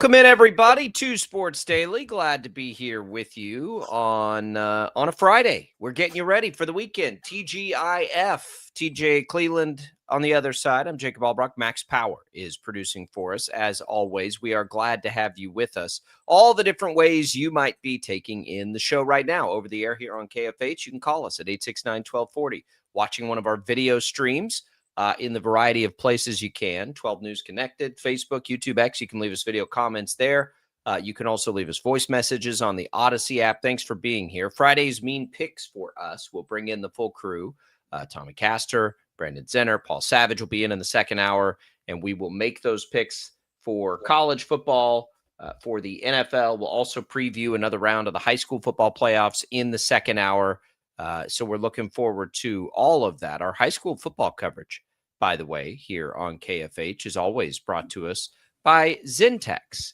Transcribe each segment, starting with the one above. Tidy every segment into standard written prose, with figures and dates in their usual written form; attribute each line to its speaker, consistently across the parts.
Speaker 1: Welcome in, everybody, to Sports Daily. Glad to be here with you on a Friday. We're getting you ready for the weekend. TGIF, TJ Cleveland on the other side. I'm Jacob Albrock. Max Power is producing for us. As always, we are glad to have you with us. All the different ways you might be taking in the show right now over the air here on KFH. You can call us at 869-1240. Watching one of our video streams. In the variety of places you can. 12 News Connected, Facebook, YouTube, X. You can leave us video comments there. You can also leave us voice messages on the Odyssey app. Thanks for being here. Friday's Mean Picks for us. We'll bring in the full crew. Tommy Castor, Brandon Zenner, Paul Savage will be in the second hour, and we will make those picks for college football, for the NFL. We'll also preview another round of the high school football playoffs in the second hour. So we're looking forward to all of that. Our high school football coverage, by the way, here on KFH is always brought to us by Zentex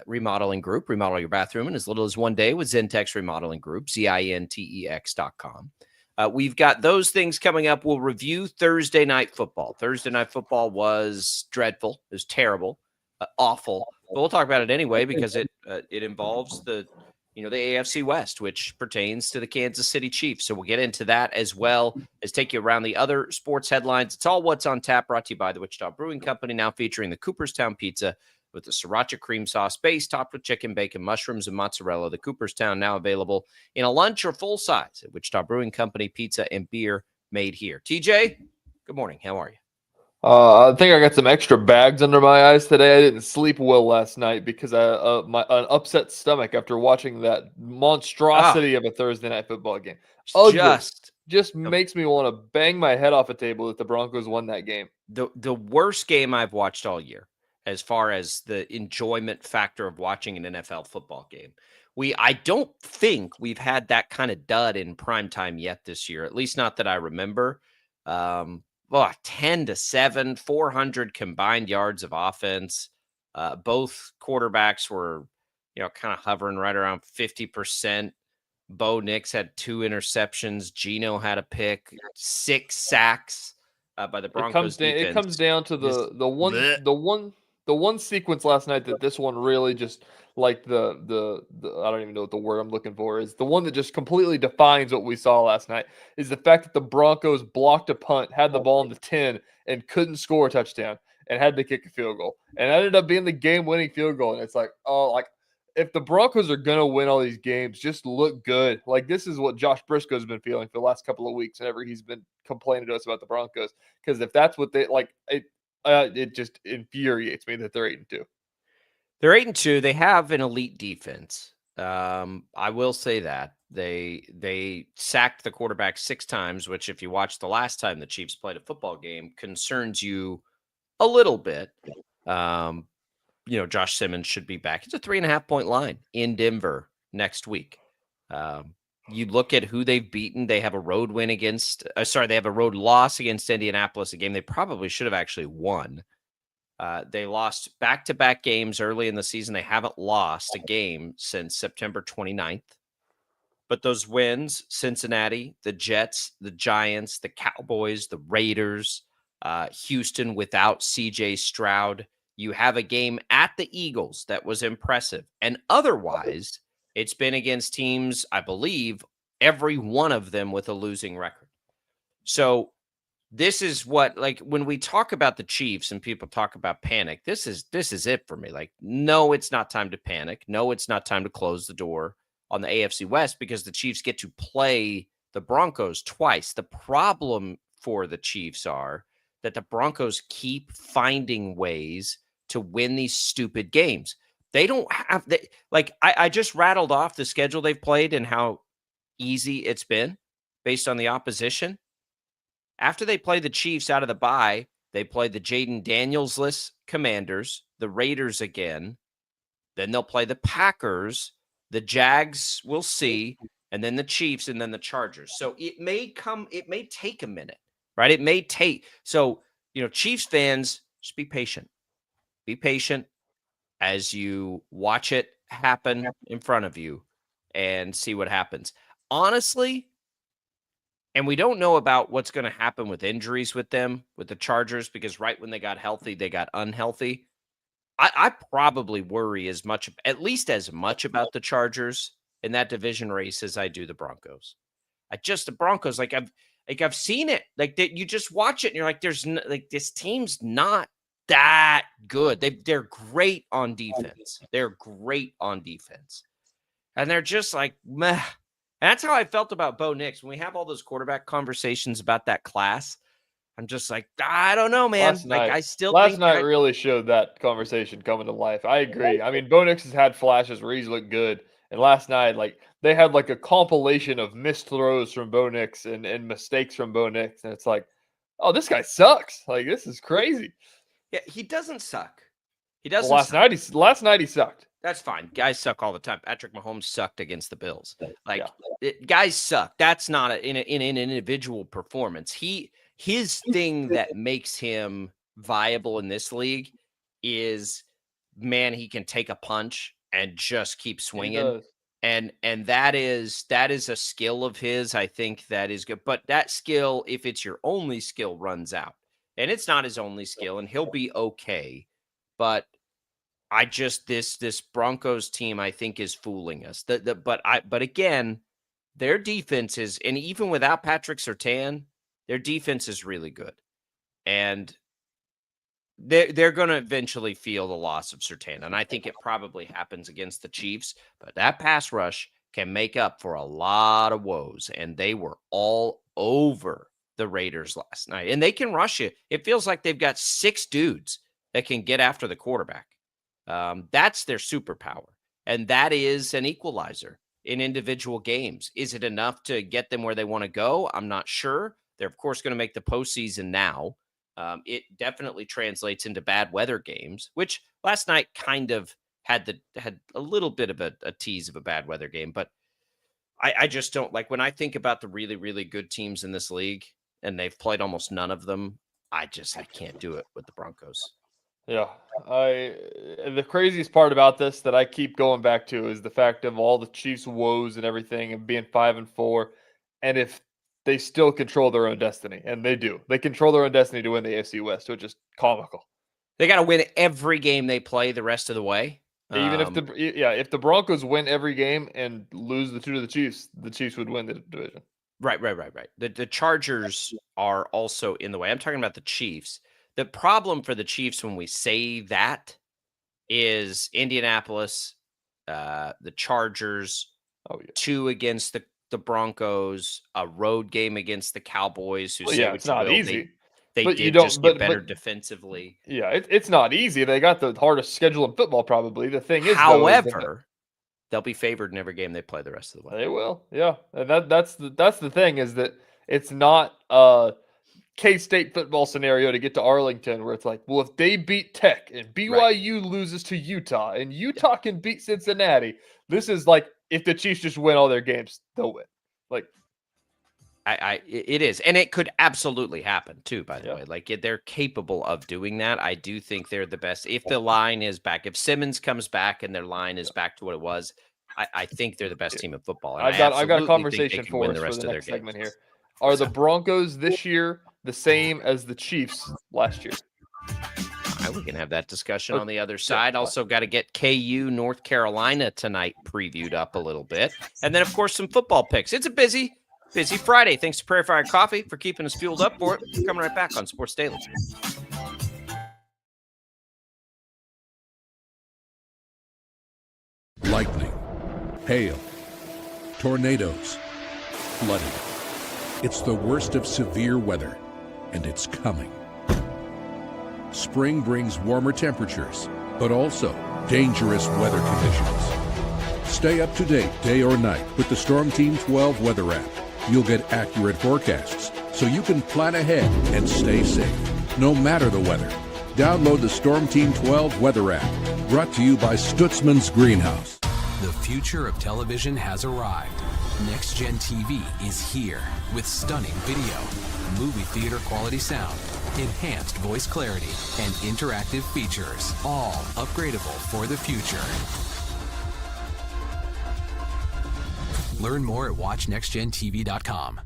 Speaker 1: Remodeling Group. Remodel your bathroom in as little as one day with Zentex Remodeling Group, ZINTEX.com. We've got those things coming up. We'll review Thursday Night Football. Thursday Night Football was dreadful. It was terrible, awful. But we'll talk about it anyway because it involves the AFC West, which pertains to the Kansas City Chiefs. So we'll get into that as well as take you around the other sports headlines. It's all What's on Tap, brought to you by the Wichita Brewing Company, now featuring the Cooperstown Pizza with the sriracha cream sauce base topped with chicken, bacon, mushrooms, and mozzarella. The Cooperstown now available in a lunch or full size at Wichita Brewing Company. Pizza and beer made here. TJ, good morning. How are you?
Speaker 2: I think I got some extra bags under my eyes today. I didn't sleep well last night because an upset stomach after watching that monstrosity of a Thursday night football game. Ugly. Just makes me want to bang my head off a table that the Broncos won that game.
Speaker 1: The worst game I've watched all year, as far as the enjoyment factor of watching an NFL football game. I don't think we've had that kind of dud in primetime yet this year, at least not that I remember. 10-7, 400 combined yards of offense. Both quarterbacks were, kind of hovering right around 50%. Bo Nix had 2 interceptions. Geno had a pick, 6 sacks by the Broncos defense.
Speaker 2: It comes down to the one sequence last night that this one really just like the I don't even know what the word I'm looking for is. The one that just completely defines what we saw last night is the fact that the Broncos blocked a punt, had the ball in the 10, and couldn't score a touchdown and had to kick a field goal. And that ended up being the game-winning field goal. And it's like, if the Broncos are going to win all these games, just look good. Like, this is what Josh Briscoe's been feeling for the last couple of weeks whenever he's been complaining to us about the Broncos. Because if that's what they like, it just infuriates me that they're 8-2.
Speaker 1: They're 8-2. They have an elite defense. I will say that. They sacked the quarterback 6 times, which if you watch the last time the Chiefs played a football game, concerns you a little bit. Josh Simmons should be back. It's a 3.5-point line in Denver next week. You look at who they've beaten. They have a road win against they have a road loss against Indianapolis, a game they probably should have actually won. They lost back-to-back games early in the season. They haven't lost a game since September 29th. But those wins, Cincinnati, the Jets, the Giants, the Cowboys, the Raiders, Houston without C.J. Stroud. You have a game at the Eagles that was impressive. And otherwise, it's been against teams, I believe, every one of them with a losing record. So this is what, like, when we talk about the Chiefs and people talk about panic, this is it for me. Like, no, it's not time to panic. No, it's not time to close the door on the AFC West because the Chiefs get to play the Broncos twice. The problem for the Chiefs are that the Broncos keep finding ways to win these stupid games. They don't have I just rattled off the schedule they've played and how easy it's been based on the opposition. After they play the Chiefs out of the bye, they play the Jaden Daniels-less Commanders, the Raiders again. Then they'll play the Packers, the Jags, we'll see, and then the Chiefs, and then the Chargers. So it may take a minute, right? It may take. So, Chiefs fans, just be patient. Be patient as you watch it happen in front of you and see what happens. Honestly, and we don't know about what's going to happen with injuries with them, with the Chargers, because right when they got healthy, they got unhealthy. I probably worry at least as much about the Chargers in that division race as I do the Broncos. The Broncos, I've seen it. Like you just watch it and you're like, this team's not that good. They're great on defense. They're great on defense. And they're just like, meh. And that's how I felt about Bo Nix. When we have all those quarterback conversations about that class, I'm just like, I don't know, man.
Speaker 2: Last night really showed that conversation coming to life. I agree. I mean, Bo Nix has had flashes where he's looked good. And last night, they had a compilation of missed throws from Bo Nix and mistakes from Bo Nix. And it's like, oh, this guy sucks. This is crazy.
Speaker 1: Yeah, he doesn't suck. He doesn't.
Speaker 2: Well, last night he sucked.
Speaker 1: That's fine. Guys suck all the time. Patrick Mahomes sucked against the Bills. Guys suck. That's not in an individual performance. His thing that makes him viable in this league is, man, he can take a punch and just keep swinging. And that is a skill of his. I think that is good. But that skill, if it's your only skill, runs out. And it's not his only skill, and he'll be okay. But this Broncos team, I think, is fooling us. But again, their defense is, and even without Patrick Surtain, their defense is really good. And they're going to eventually feel the loss of Surtain. And I think it probably happens against the Chiefs. But that pass rush can make up for a lot of woes. And they were all over the Raiders last night. And they can rush it. It feels like they've got 6 dudes that can get after the quarterback. That's their superpower. And that is an equalizer in individual games. Is it enough to get them where they want to go? I'm not sure. They're, of course, going to make the postseason now. It definitely translates into bad weather games, which last night kind of had a little bit of a tease of a bad weather game. But I just don't like, when I think about the really, really good teams in this league, and they've played almost none of them, I can't do it with the Broncos.
Speaker 2: Yeah. The craziest part about this that I keep going back to is the fact of all the Chiefs' woes and everything and being 5-4. And if they still control their own destiny, and they do. They control their own destiny to win the AFC West, which is comical.
Speaker 1: They got to win every game they play the rest of the way.
Speaker 2: Even if the Broncos win every game and lose the 2 to the Chiefs would win the division.
Speaker 1: Right. The Chargers are also in the way. I'm talking about the Chiefs. The problem for the Chiefs when we say that is Indianapolis, the Chargers, 2 against the Broncos, a road game against the Cowboys,
Speaker 2: it's not easy.
Speaker 1: They did just get better defensively.
Speaker 2: Yeah, it's not easy. They got the hardest schedule in football, probably. The thing is,
Speaker 1: however, they'll be favored in every game they play the rest of the way.
Speaker 2: They will, yeah. And that's the thing, is that it's not a K-State football scenario to get to Arlington where it's like, well, if they beat Tech and BYU loses to Utah and Utah can beat Cincinnati, this is like, if the Chiefs just win all their games, they'll win.
Speaker 1: It is. And it could absolutely happen too, by the way. They're capable of doing that. I do think they're the best. If the line is back, if Simmons comes back and their line is back to what it was, I think they're the best team in football. And
Speaker 2: I've got a conversation for us for the next segment here. Are the Broncos this year the same as the Chiefs last year?
Speaker 1: We can have that discussion on the other side. Also got to get KU North Carolina tonight previewed up a little bit. And then, of course, some football picks. It's a busy Friday. Thanks to Prairie Fire Coffee for keeping us fueled up for it. Coming right back on Sports Daily.
Speaker 3: Lightning, hail, tornadoes, flooding. It's the worst of severe weather, and it's coming. Spring brings warmer temperatures, but also dangerous weather conditions. Stay up to date day or night with the Storm Team 12 weather app. You'll get accurate forecasts, so you can plan ahead and stay safe, no matter the weather. Download the Storm Team 12 weather app, brought to you by Stutzman's Greenhouse.
Speaker 4: The future of television has arrived. Next Gen TV is here with stunning video, movie theater quality sound, enhanced voice clarity, and interactive features, all upgradable for the future. Learn more at watchnextgentv.com.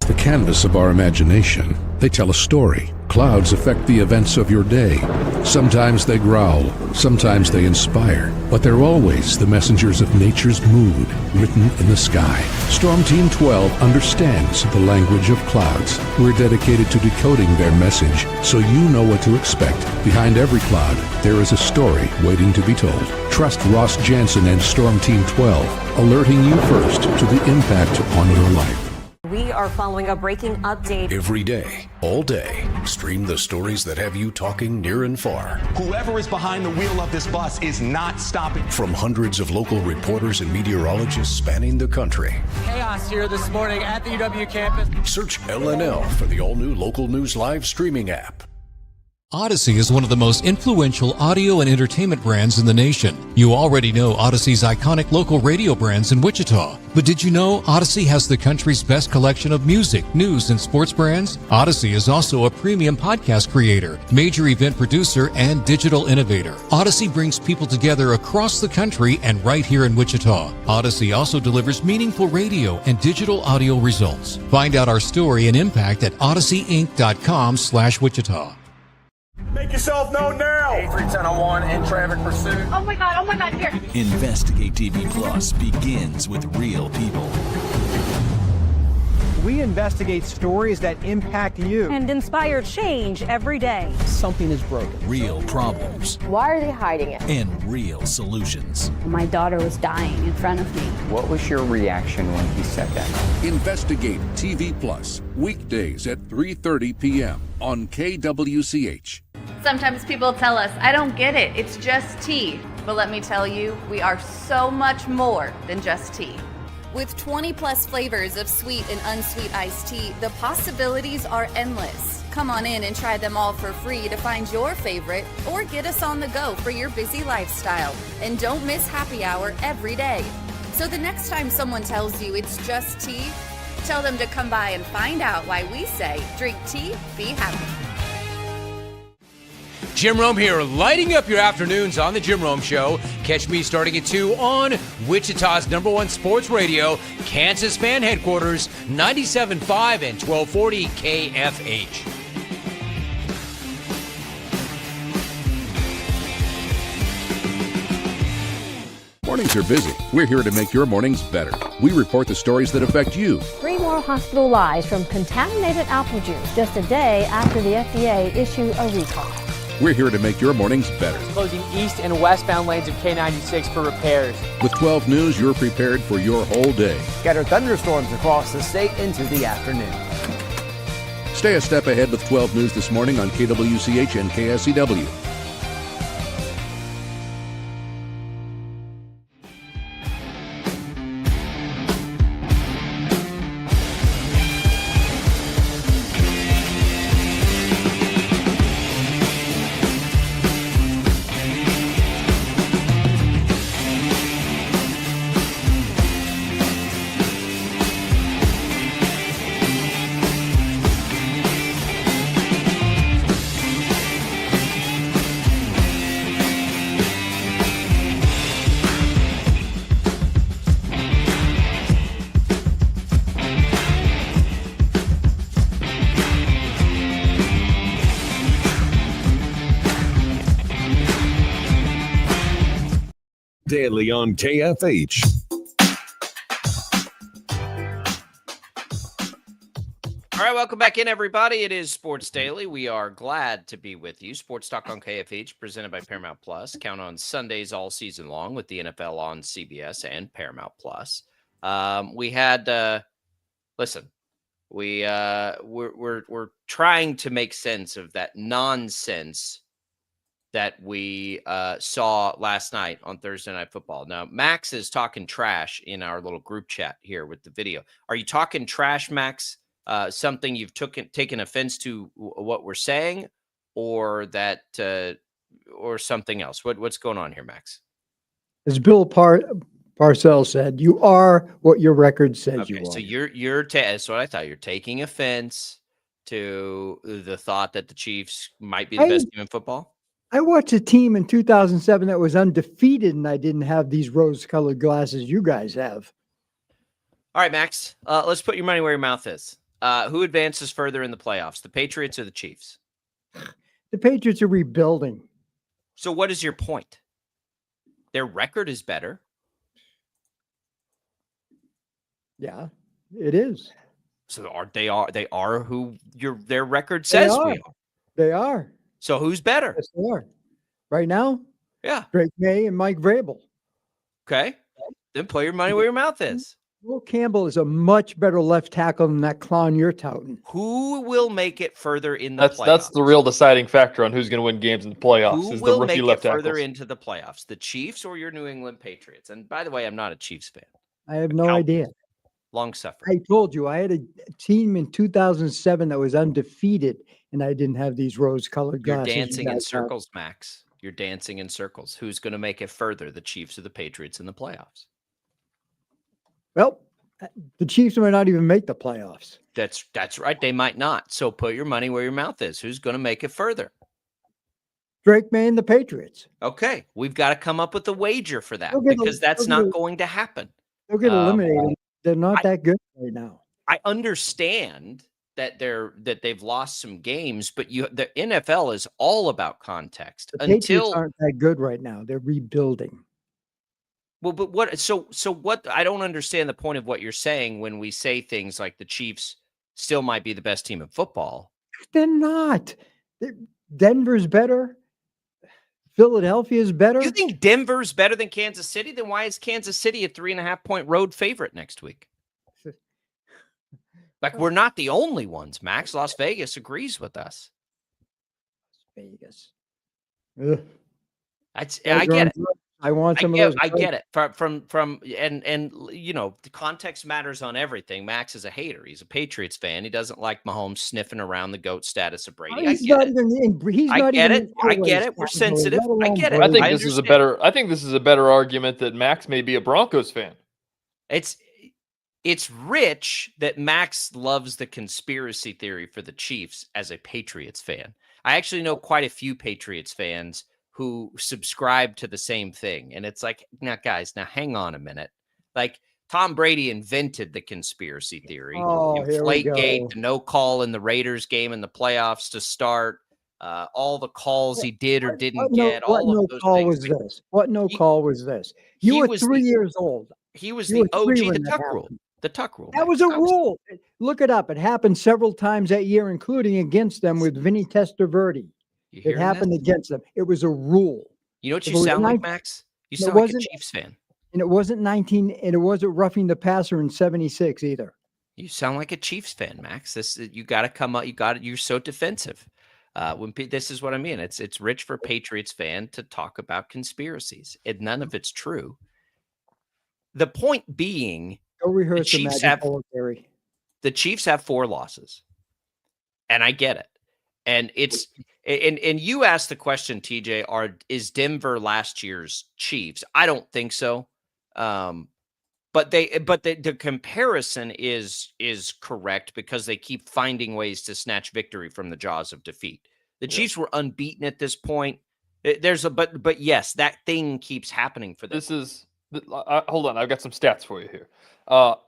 Speaker 3: the canvas of our imagination. They tell a story. Clouds affect the events of your day. Sometimes they growl, sometimes they inspire, but they're always the messengers of nature's mood written in the sky. Storm Team 12 understands the language of clouds. We're dedicated to decoding their message so you know what to expect. Behind every cloud, there is a story waiting to be told. Trust Ross Jansen and Storm Team 12, alerting you first to the impact on your life.
Speaker 5: We are following a breaking update.
Speaker 6: Every day, all day, stream the stories that have you talking near and far.
Speaker 7: Whoever is behind the wheel of this bus is not stopping.
Speaker 6: From hundreds of local reporters and meteorologists spanning the country.
Speaker 8: Chaos here this morning at the UW campus.
Speaker 6: Search LNL for the all-new Local News Live streaming app.
Speaker 9: Odyssey is one of the most influential audio and entertainment brands in the nation. You already know Odyssey's iconic local radio brands in Wichita. But did you know Odyssey has the country's best collection of music, news, and sports brands? Odyssey is also a premium podcast creator, major event producer, and digital innovator. Odyssey brings people together across the country and right here in Wichita. Odyssey also delivers meaningful radio and digital audio results. Find out our story and impact at odysseyinc.com/Wichita.
Speaker 7: Make yourself known now.
Speaker 8: 31001 in traffic pursuit.
Speaker 10: Oh my God, here.
Speaker 11: Investigate TV Plus begins with real people.
Speaker 12: We investigate stories that impact you
Speaker 5: and inspire change every day.
Speaker 12: Something is broken.
Speaker 11: Real problems.
Speaker 10: Why are they hiding it?
Speaker 11: And real solutions.
Speaker 10: My daughter was dying in front of me.
Speaker 13: What was your reaction when he said that?
Speaker 3: Investigate TV Plus, weekdays at 3:30 p.m. on KWCH.
Speaker 10: Sometimes people tell us, I don't get it, it's just tea. But let me tell you, we are so much more than just tea.
Speaker 14: With 20 plus flavors of sweet and unsweet iced tea, the possibilities are endless. Come on in and try them all for free to find your favorite or get us on the go for your busy lifestyle. And don't miss happy hour every day. So the next time someone tells you it's just tea, tell them to come by and find out why we say drink tea, be happy.
Speaker 15: Jim Rome here, lighting up your afternoons on The Jim Rome Show. Catch me starting at 2 on Wichita's #1 sports radio, Kansas Fan Headquarters, 97.5 and 1240 KFH.
Speaker 3: Mornings are busy. We're here to make your mornings better. We report the stories that affect you.
Speaker 5: 3 more hospital lies from contaminated apple juice just a day after the FDA issued a recall.
Speaker 3: We're here to make your mornings better.
Speaker 8: Closing east and westbound lanes of K96 for repairs.
Speaker 3: With 12 News, you're prepared for your whole day.
Speaker 12: Scattered thunderstorms across the state into the afternoon.
Speaker 3: Stay a step ahead with 12 News this morning on KWCH and KSCW.
Speaker 16: Daily on KFH.
Speaker 1: All right, welcome back in, everybody. It is Sports Daily. We are glad to be with you. Sports Talk on KFH, presented by Paramount Plus. Count on Sundays all season long with the NFL on CBS and Paramount Plus. We had, listen, we're trying to make sense of that nonsense that we saw last night on Thursday Night Football. Now, Max is talking trash in our little group chat here with the video. Are you talking trash, Max? Something you've taken offense to what we're saying, or that, or something else? What's going on here, Max?
Speaker 17: As Bill Parcells said, you are what your record says you are.
Speaker 1: So you're that's what I thought. You're taking offense to the thought that the Chiefs might be the best team in football.
Speaker 17: I watched a team in 2007 that was undefeated, and I didn't have these rose-colored glasses you guys have.
Speaker 1: All right, Max, let's put your money where your mouth is. Who advances further in the playoffs, the Patriots or the Chiefs?
Speaker 17: The Patriots are rebuilding.
Speaker 1: So what is your point? Their record is better.
Speaker 17: Yeah, it is.
Speaker 1: So they are who their record says we are.
Speaker 17: They are.
Speaker 1: So who's better?
Speaker 17: Yes, they are. Right now?
Speaker 1: Yeah.
Speaker 17: Drake May and Mike Vrabel.
Speaker 1: Okay. Then play your money where your mouth is.
Speaker 17: Will Campbell is a much better left tackle than that clown you're touting.
Speaker 1: Who will make it further in the playoffs?
Speaker 2: That's the real deciding factor on who's going to win games in the playoffs.
Speaker 1: Who
Speaker 2: is
Speaker 1: will
Speaker 2: the rookie
Speaker 1: make
Speaker 2: left
Speaker 1: it further
Speaker 2: tackles.
Speaker 1: into the playoffs? The Chiefs or your New England Patriots? And by the way, I'm not a Chiefs fan.
Speaker 17: I have no idea.
Speaker 1: Long suffering.
Speaker 17: I told you I had a team in 2007 that was undefeated, and I didn't have these rose-colored
Speaker 1: You're
Speaker 17: glasses.
Speaker 1: dancing in circles, Max. You're dancing in circles. Who's going to make it further, the Chiefs or the Patriots in the playoffs?
Speaker 17: Well, the Chiefs might not even make the playoffs.
Speaker 1: That's right. They might not. So put your money where your mouth is. Who's going to make it further?
Speaker 17: Drake May and the Patriots.
Speaker 1: Okay. We've got to come up with a wager for that
Speaker 17: They'll get
Speaker 1: because that's not going to happen.
Speaker 17: They'll get eliminated. They're not that good right now.
Speaker 1: I understand that they've lost some games, but the NFL is all about context.
Speaker 17: The Patriots aren't that good right now. They're rebuilding.
Speaker 1: Well, but what? So what? I don't understand the point of what you're saying when we say things like the Chiefs still might be the best team in football.
Speaker 17: They're not. Denver's better. Philadelphia's better.
Speaker 1: You think Denver's better than Kansas City? Then why is Kansas City a 3.5-point road favorite next week? Like, we're not the only ones, Max. Las Vegas agrees with us.
Speaker 17: Vegas.
Speaker 1: I get it.
Speaker 17: I want some of those.
Speaker 1: I get it. From and you know, the context matters on everything. Max is a hater. He's a Patriots fan. He doesn't like Mahomes sniffing around the GOAT status of Brady. I get it. I get it. We're sensitive. I get it.
Speaker 2: I think this is a better argument that Max may be a Broncos fan.
Speaker 1: It's rich that Max loves the conspiracy theory for the Chiefs as a Patriots fan. I actually know quite a few Patriots fans who subscribe to the same thing. And it's like, now guys, hang on a minute. Like, Tom Brady invented the conspiracy theory. Inflategate, the no call in the Raiders game in the playoffs to start, all the calls he did or didn't get, all of those things.
Speaker 17: What no call was this? You were 3 years old.
Speaker 1: He was the OG, the Tuck rule. The Tuck rule.
Speaker 17: That was a rule. Look it up. It happened several times that year, including against them with Vinny Testaverde. It happened against them. It was a rule.
Speaker 1: You know what you sound like, Max? You sound like a Chiefs fan.
Speaker 17: And it wasn't it wasn't roughing the passer in 76 either.
Speaker 1: You sound like a Chiefs fan, Max. You got to come up. You're so defensive. This is what I mean. It's rich for Patriots fan to talk about conspiracies. None of it's true. The point being,
Speaker 17: go rehearse the magic bullet theory.
Speaker 1: The Chiefs have 4 losses, and I get it. And it's and you asked the question, TJ, is Denver last year's Chiefs? I don't think so. But the comparison is correct because they keep finding ways to snatch victory from the jaws of defeat. The Chiefs were unbeaten at this point. But yes, that thing keeps happening for them.
Speaker 2: Hold on, I've got some stats for you here.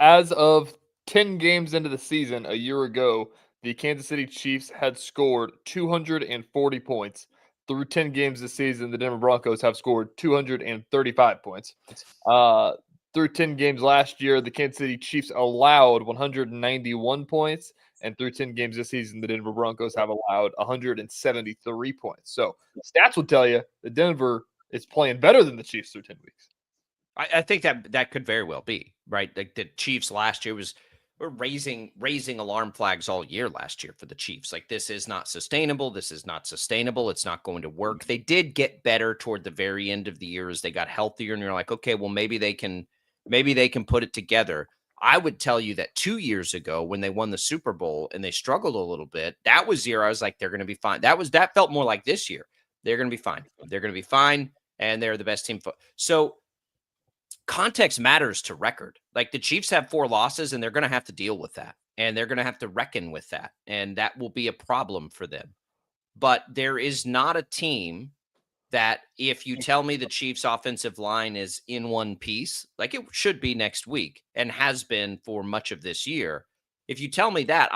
Speaker 2: As of 10 games into the season a year ago, the Kansas City Chiefs had scored 240 points. Through 10 games this season, the Denver Broncos have scored 235 points. Through 10 games last year, the Kansas City Chiefs allowed 191 points. And through 10 games this season, the Denver Broncos have allowed 173 points. So stats will tell you that Denver is playing better than the Chiefs through 10 weeks.
Speaker 1: I think that could very well be, right? Like the Chiefs last year were raising alarm flags all year last year for the Chiefs. Like, this is not sustainable. This is not sustainable. It's not going to work. They did get better toward the very end of the year as they got healthier. And you're like, okay, well, maybe they can put it together. I would tell you that 2 years ago when they won the Super Bowl and they struggled a little bit, that was the year I was like, they're going to be fine. That felt more like this year. They're going to be fine. They're going to be fine. And they're the best team. So context matters to record. Like, the Chiefs have 4 losses and they're going to have to deal with that. And they're going to have to reckon with that. And that will be a problem for them. But there is not a team that, if you tell me the Chiefs offensive line is in one piece, like it should be next week and has been for much of this year, If you tell me that,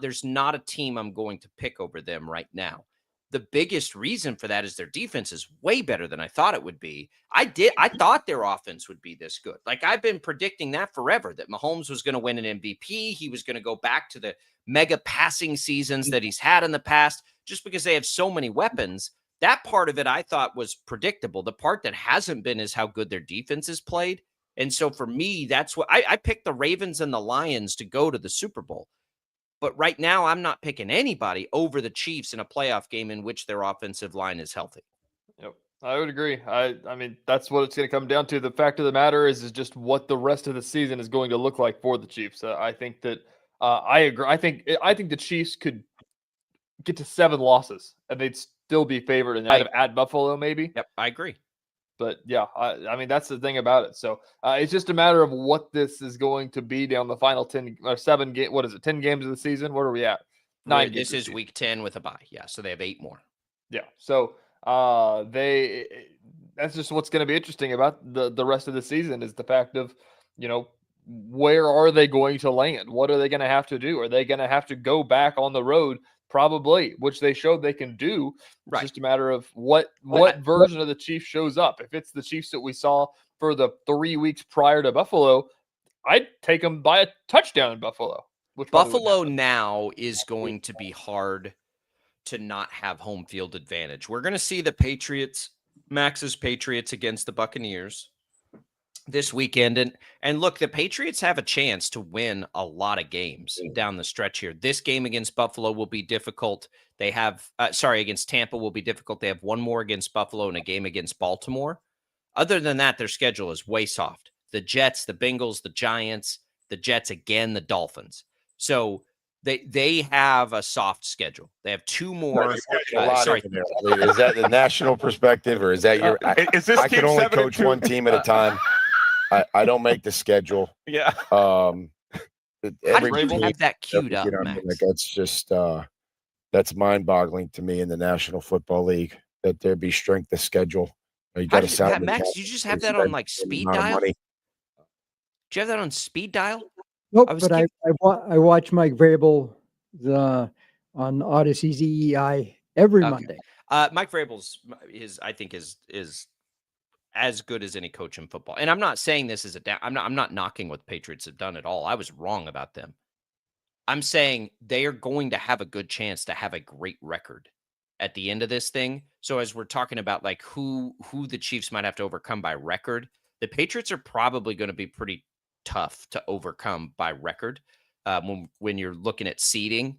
Speaker 1: there's not a team I'm going to pick over them right now. The biggest reason for that is their defense is way better than I thought it would be. I thought their offense would be this good. Like, I've been predicting that forever, that Mahomes was going to win an MVP. He was going to go back to the mega passing seasons that he's had in the past, just because they have so many weapons. That part of it I thought was predictable. The part that hasn't been is how good their defense has played. And so for me, that's what I picked the Ravens and the Lions to go to the Super Bowl. But right now, I'm not picking anybody over the Chiefs in a playoff game in which their offensive line is healthy.
Speaker 2: Yep, I would agree. I mean, that's what it's going to come down to. The fact of the matter is just what the rest of the season is going to look like for the Chiefs. I think that I agree. I think the Chiefs could get to 7 losses and they'd still be favored at Buffalo, maybe.
Speaker 1: Yep, I agree.
Speaker 2: But yeah, I mean, that's the thing about it. So it's just a matter of what this is going to be down the final 10 or 7 game. What is it? 10 games of the season? What are we at? 9.
Speaker 1: This is week 10 with a bye. Yeah. So they have 8 more.
Speaker 2: Yeah. So that's just what's going to be interesting about the rest of the season is the fact of, where are they going to land? What are they going to have to do? Are they going to have to go back on the road? Probably, which they showed they can do. It's just a matter of what version of the Chiefs shows up. If it's the Chiefs that we saw for the 3 weeks prior to Buffalo, I'd take them by a touchdown in Buffalo.
Speaker 1: Buffalo now is going to be hard to not have home field advantage. We're going to see the Patriots, Max's Patriots against the Buccaneers this weekend. And look, the Patriots have a chance to win a lot of games down the stretch here. This game against Buffalo will be difficult. They have, against Tampa will be difficult. They have one more against Buffalo and a game against Baltimore. Other than that, their schedule is way soft. The Jets, the Bengals, the Giants, the Jets again, the Dolphins. So they have a soft schedule. They have 2 more.
Speaker 18: Is that the national perspective, or is that your? I can only coach 1 team at a time. I don't make the schedule.
Speaker 1: Yeah.
Speaker 18: How
Speaker 1: do you have that queued up, Max?
Speaker 18: That's just that's mind-boggling to me in the National Football League that there be strength of schedule. You got to
Speaker 1: Max, you just have that on like speed dial? Do you have that on speed dial?
Speaker 17: Nope, but I watch Mike Vrabel on Odyssey's EEI every Monday.
Speaker 1: Mike Vrabel's I think is as good as any coach in football. And I'm not saying this is I'm not knocking what the Patriots have done at all. I was wrong about them. I'm saying they are going to have a good chance to have a great record at the end of this thing. So as we're talking about like who the Chiefs might have to overcome by record, the Patriots are probably going to be pretty tough to overcome by record. When you're looking at seeding,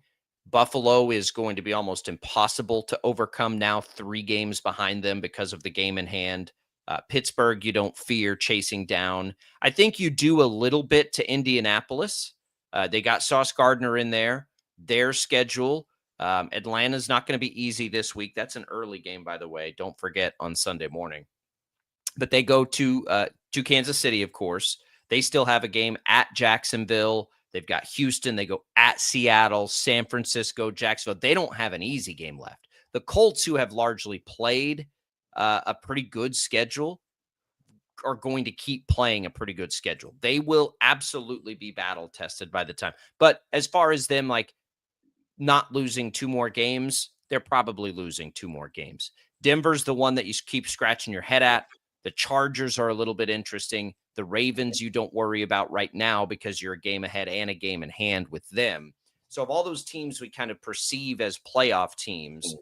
Speaker 1: Buffalo is going to be almost impossible to overcome now, 3 games behind them because of the game in hand. Pittsburgh, you don't fear chasing down. I think you do a little bit to Indianapolis. They got Sauce Gardner in there. Their schedule, Atlanta's not going to be easy this week. That's an early game, by the way. Don't forget on Sunday morning. But they go to Kansas City, of course. They still have a game at Jacksonville. They've got Houston. They go at Seattle, San Francisco, Jacksonville. They don't have an easy game left. The Colts, who have largely played a pretty good schedule, are going to keep playing a pretty good schedule. They will absolutely be battle tested by the time. But as far as them like not losing 2 more games, they're probably losing 2 more games. Denver's the one that you keep scratching your head at. The Chargers are a little bit interesting. The Ravens you don't worry about right now because you're a game ahead and a game in hand with them. So of all those teams we kind of perceive as playoff teams,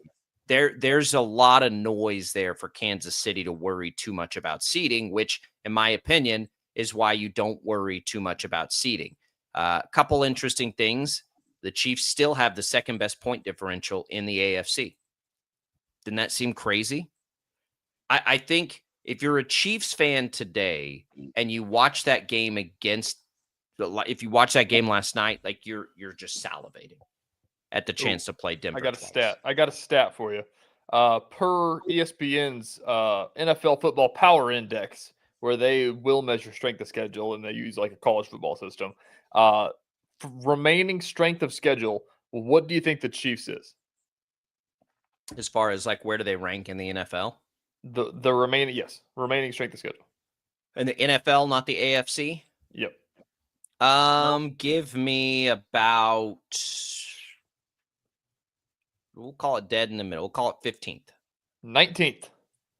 Speaker 1: there's a lot of noise there for Kansas City to worry too much about seeding, which, in my opinion, is why you don't worry too much about seeding. A couple interesting things. The Chiefs still have the 2nd best point differential in the AFC. Didn't that seem crazy? I think if you're a Chiefs fan today and you watch that game if you watch that game last night, like you're just salivating at the chance to play Denver.
Speaker 2: I got a stat for you. Per ESPN's NFL Football Power Index, where they will measure strength of schedule and they use like a college football system. Remaining strength of schedule, what do you think the Chiefs is?
Speaker 1: As far as like where do they rank in the NFL?
Speaker 2: The remaining strength of schedule.
Speaker 1: In the NFL, not the AFC?
Speaker 2: Yep.
Speaker 1: Give me about, we'll call it dead in the middle. We'll call it 15th.
Speaker 2: 19th.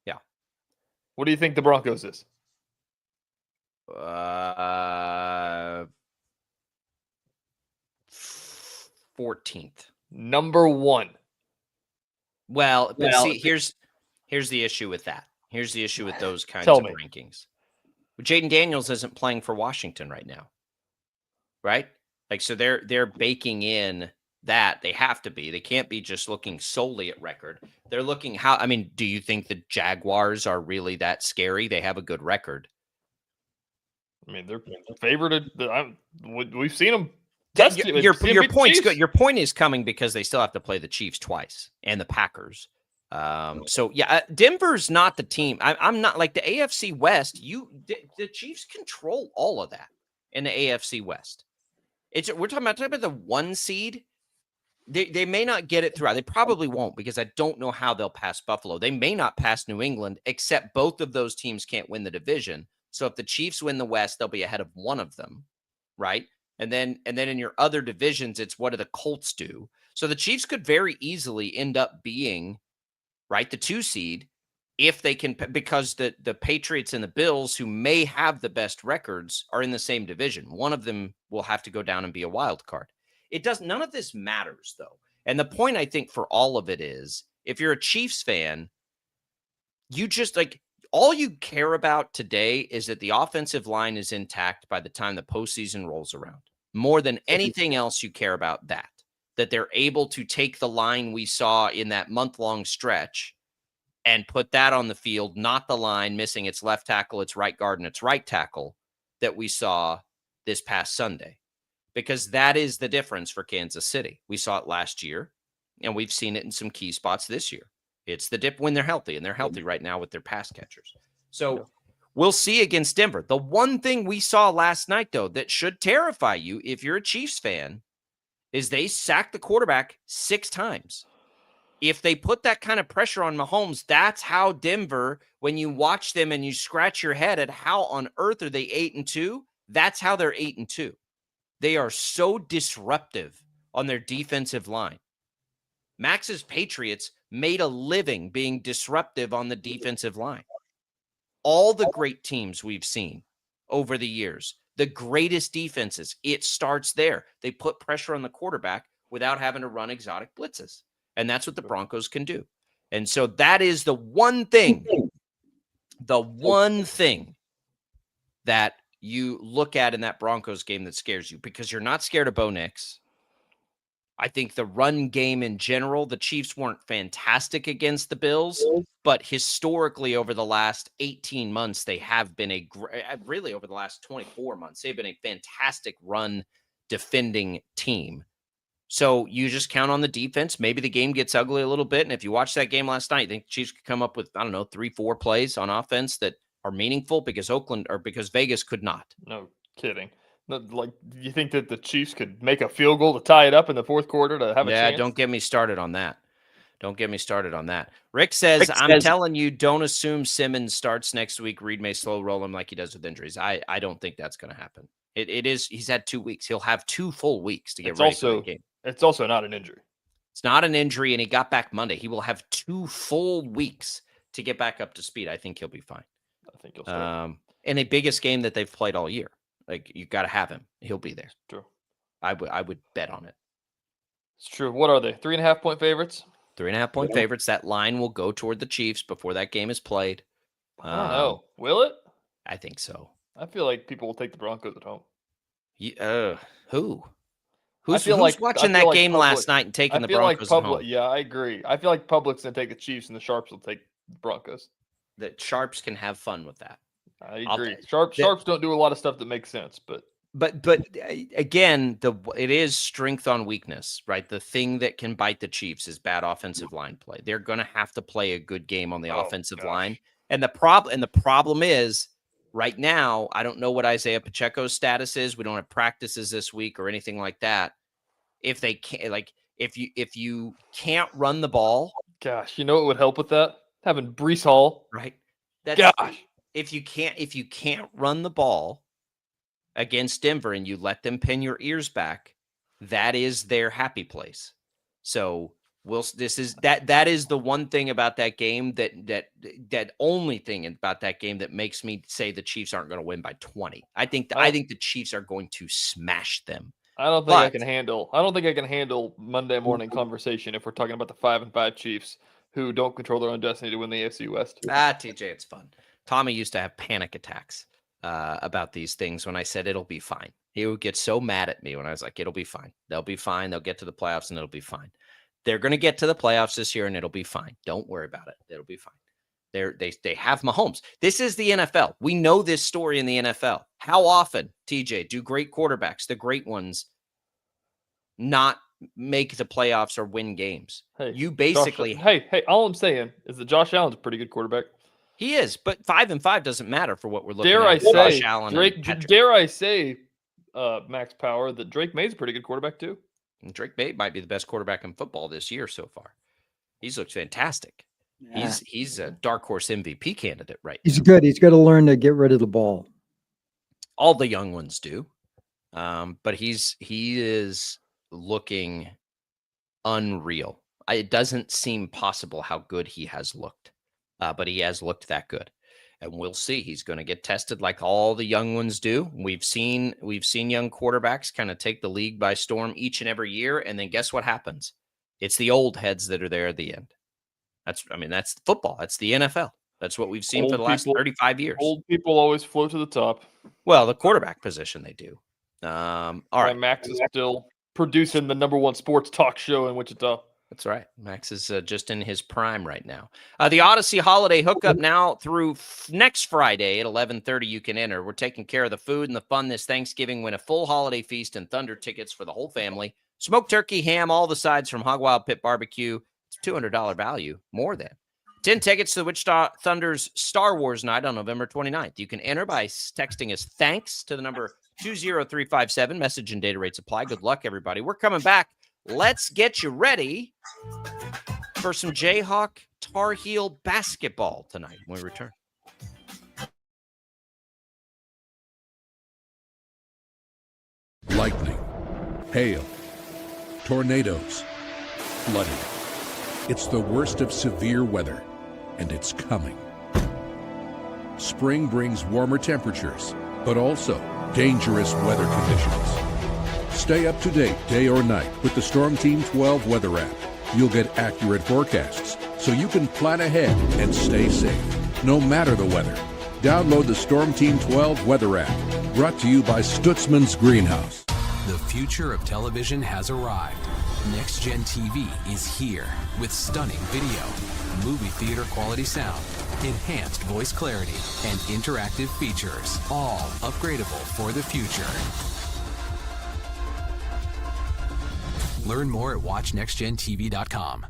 Speaker 1: Yeah.
Speaker 2: What do you think the Broncos is?
Speaker 1: 14th.
Speaker 2: Number 1.
Speaker 1: Well, see, here's the issue with that. Here's the issue with those kinds of rankings. Jaden Daniels isn't playing for Washington right now. Right? Like, so they're baking in that. They have to be. They can't be just looking solely at record. They're looking do you think the Jaguars are really that scary? They have a good record.
Speaker 2: I mean, they're favored. We've seen them.
Speaker 1: Your point's good. Your point is coming because they still have to play the Chiefs twice and the Packers. So yeah, Denver's not the team. I'm not like the AFC West. The Chiefs control all of that in the AFC West. We're talking about the 1 seed. They may not get it throughout. They probably won't because I don't know how they'll pass Buffalo. They may not pass New England, except both of those teams can't win the division. So if the Chiefs win the West, they'll be ahead of one of them, right? And then in your other divisions, it's what do the Colts do? So the Chiefs could very easily end up being, right, the 2 seed if they can, because the Patriots and the Bills, who may have the best records, are in the same division. One of them will have to go down and be a wild card. None of this matters, though. And the point, I think, for all of it is, if you're a Chiefs fan, you just all you care about today is that the offensive line is intact by the time the postseason rolls around. More than anything else, you care about that they're able to take the line we saw in that month-long stretch and put that on the field, not the line missing its left tackle, its right guard, and its right tackle that we saw this past Sunday. Because that is the difference for Kansas City. We saw it last year, and we've seen it in some key spots this year. It's the dip when they're healthy, and they're healthy right now with their pass catchers. So we'll see against Denver. The one thing we saw last night, though, that should terrify you if you're a Chiefs fan is they sacked the quarterback 6 times. If they put that kind of pressure on Mahomes, that's how Denver, when you watch them and you scratch your head at how on earth are they 8-2, that's how they're 8-2. They are so disruptive on their defensive line. Max's Patriots made a living being disruptive on the defensive line. All the great teams we've seen over the years, the greatest defenses, it starts there. They put pressure on the quarterback without having to run exotic blitzes. And that's what the Broncos can do. And so that is the one thing that you look at in that Broncos game that scares you, because you're not scared of Bo Nix. I think the run game in general, the Chiefs weren't fantastic against the Bills, but historically over the last 18 months, they have been really over the last 24 months, they've been a fantastic run defending team. So you just count on the defense. Maybe the game gets ugly a little bit. And if you watch that game last night, I think the Chiefs could come up with, 3-4 plays on offense that are meaningful because Vegas could not. No kidding. You think that the Chiefs could make a field goal to tie it up in the fourth quarter to have a chance? Yeah, don't get me started on that. Rick says, I'm telling you, don't assume Simmons starts next week. Reed may slow roll him like he does with injuries. I don't think that's going to happen. He's had 2 weeks. He'll have 2 full weeks to get ready for the game. It's also not an injury. It's not an injury, and he got back Monday. He will have 2 full weeks to get back up to speed. I think he'll be fine. I think he'll start. In the biggest game that they've played all year. You got to have him. He'll be there. True. I would bet on it. It's true. What are they? 3.5-point favorites? 3.5-point favorites. That line will go toward the Chiefs before that game is played. I don't know. Will it? I think so. I feel like people will take the Broncos at home. Who? Who's watching that game last night and taking the Broncos at home? Yeah, I agree. I feel like Public's going to take the Chiefs and the Sharps will take the Broncos. The Sharps can have fun with that. I agree. Sharps don't do a lot of stuff that makes sense, but again, it is strength on weakness, right? The thing that can bite the Chiefs is bad offensive line play. They're going to have to play a good game on the offensive line, and the problem is right now. I don't know what Isaiah Pacheco's status is. We don't have practices this week or anything like that. If they can't, if you can't run the ball, gosh, you know what would help with that? Having Breece Hall, right? If you can't run the ball, against Denver and you let them pin your ears back, that is their happy place. So that is the one thing about that game that only thing about that game that makes me say the Chiefs aren't going to win by 20. I think the Chiefs are going to smash them.
Speaker 2: I don't think I can handle Monday morning conversation if we're talking about the 5-5 Chiefs who don't control their own destiny to win the AFC West.
Speaker 1: TJ, it's fun. Tommy used to have panic attacks about these things when I said it'll be fine. He would get so mad at me when I was like, it'll be fine. They'll be fine. They'll get to the playoffs and it'll be fine. They're going to get to the playoffs this year and it'll be fine. Don't worry about it. It'll be fine. They have Mahomes. This is the NFL. We know this story in the NFL. How often, TJ, do great quarterbacks, the great ones, not make the playoffs or win games?
Speaker 2: Hey,
Speaker 1: you basically
Speaker 2: all I'm saying is that Josh Allen's a pretty good quarterback.
Speaker 1: He is, but 5-5 doesn't matter for what we're looking
Speaker 2: dare
Speaker 1: at.
Speaker 2: Josh Allen, dare I say, Max Power, that Drake May's a pretty good quarterback too.
Speaker 1: And Drake May might be the best quarterback in football this year so far. He's looked fantastic. Yeah. He's a dark horse MVP candidate right now.
Speaker 17: He's good. He's got to learn to get rid of the ball.
Speaker 1: All the young ones do. But he is looking unreal. It doesn't seem possible how good he has looked. But he has looked that good. And we'll see. He's going to get tested like all the young ones do. We've seen young quarterbacks kind of take the league by storm each and every year. And then guess what happens? It's the old heads that are there at the end. That's football. That's the NFL. That's what we've seen for the last 35 years.
Speaker 2: Old people always float to the top.
Speaker 1: Well, the quarterback position, they do. All right.
Speaker 2: Max is still producing the #1 sports talk show in Wichita.
Speaker 1: That's right. Max is just in his prime right now. The Odyssey Holiday Hookup now through next Friday at 11:30. You can enter. We're taking care of the food and the fun this Thanksgiving. Win a full holiday feast and Thunder tickets for the whole family. Smoked turkey, ham, all the sides from Hog Wild Pit Barbecue. It's $200 value, more than 10 tickets to the Wichita Thunder's Star Wars night on November 29th. You can enter by texting us thanks to the number 20357. Message and data rates apply. Good luck, everybody. We're coming back. Let's get you ready for some Jayhawk Tar Heel basketball tonight when we return.
Speaker 3: Lightning, hail, tornadoes, flooding. It's the worst of severe weather, and it's coming. Spring brings warmer temperatures, but also dangerous weather conditions. Stay up to date day or night with the Storm Team 12 weather app. You'll get accurate forecasts so you can plan ahead and stay safe, no matter the weather. Download the Storm Team 12 weather app, brought to you by Stutzman's Greenhouse.
Speaker 4: The future of television has arrived. Next Gen TV is here with stunning video, movie theater quality sound, enhanced voice clarity, and interactive features, all upgradable for the future. Learn more at watchnextgentv.com.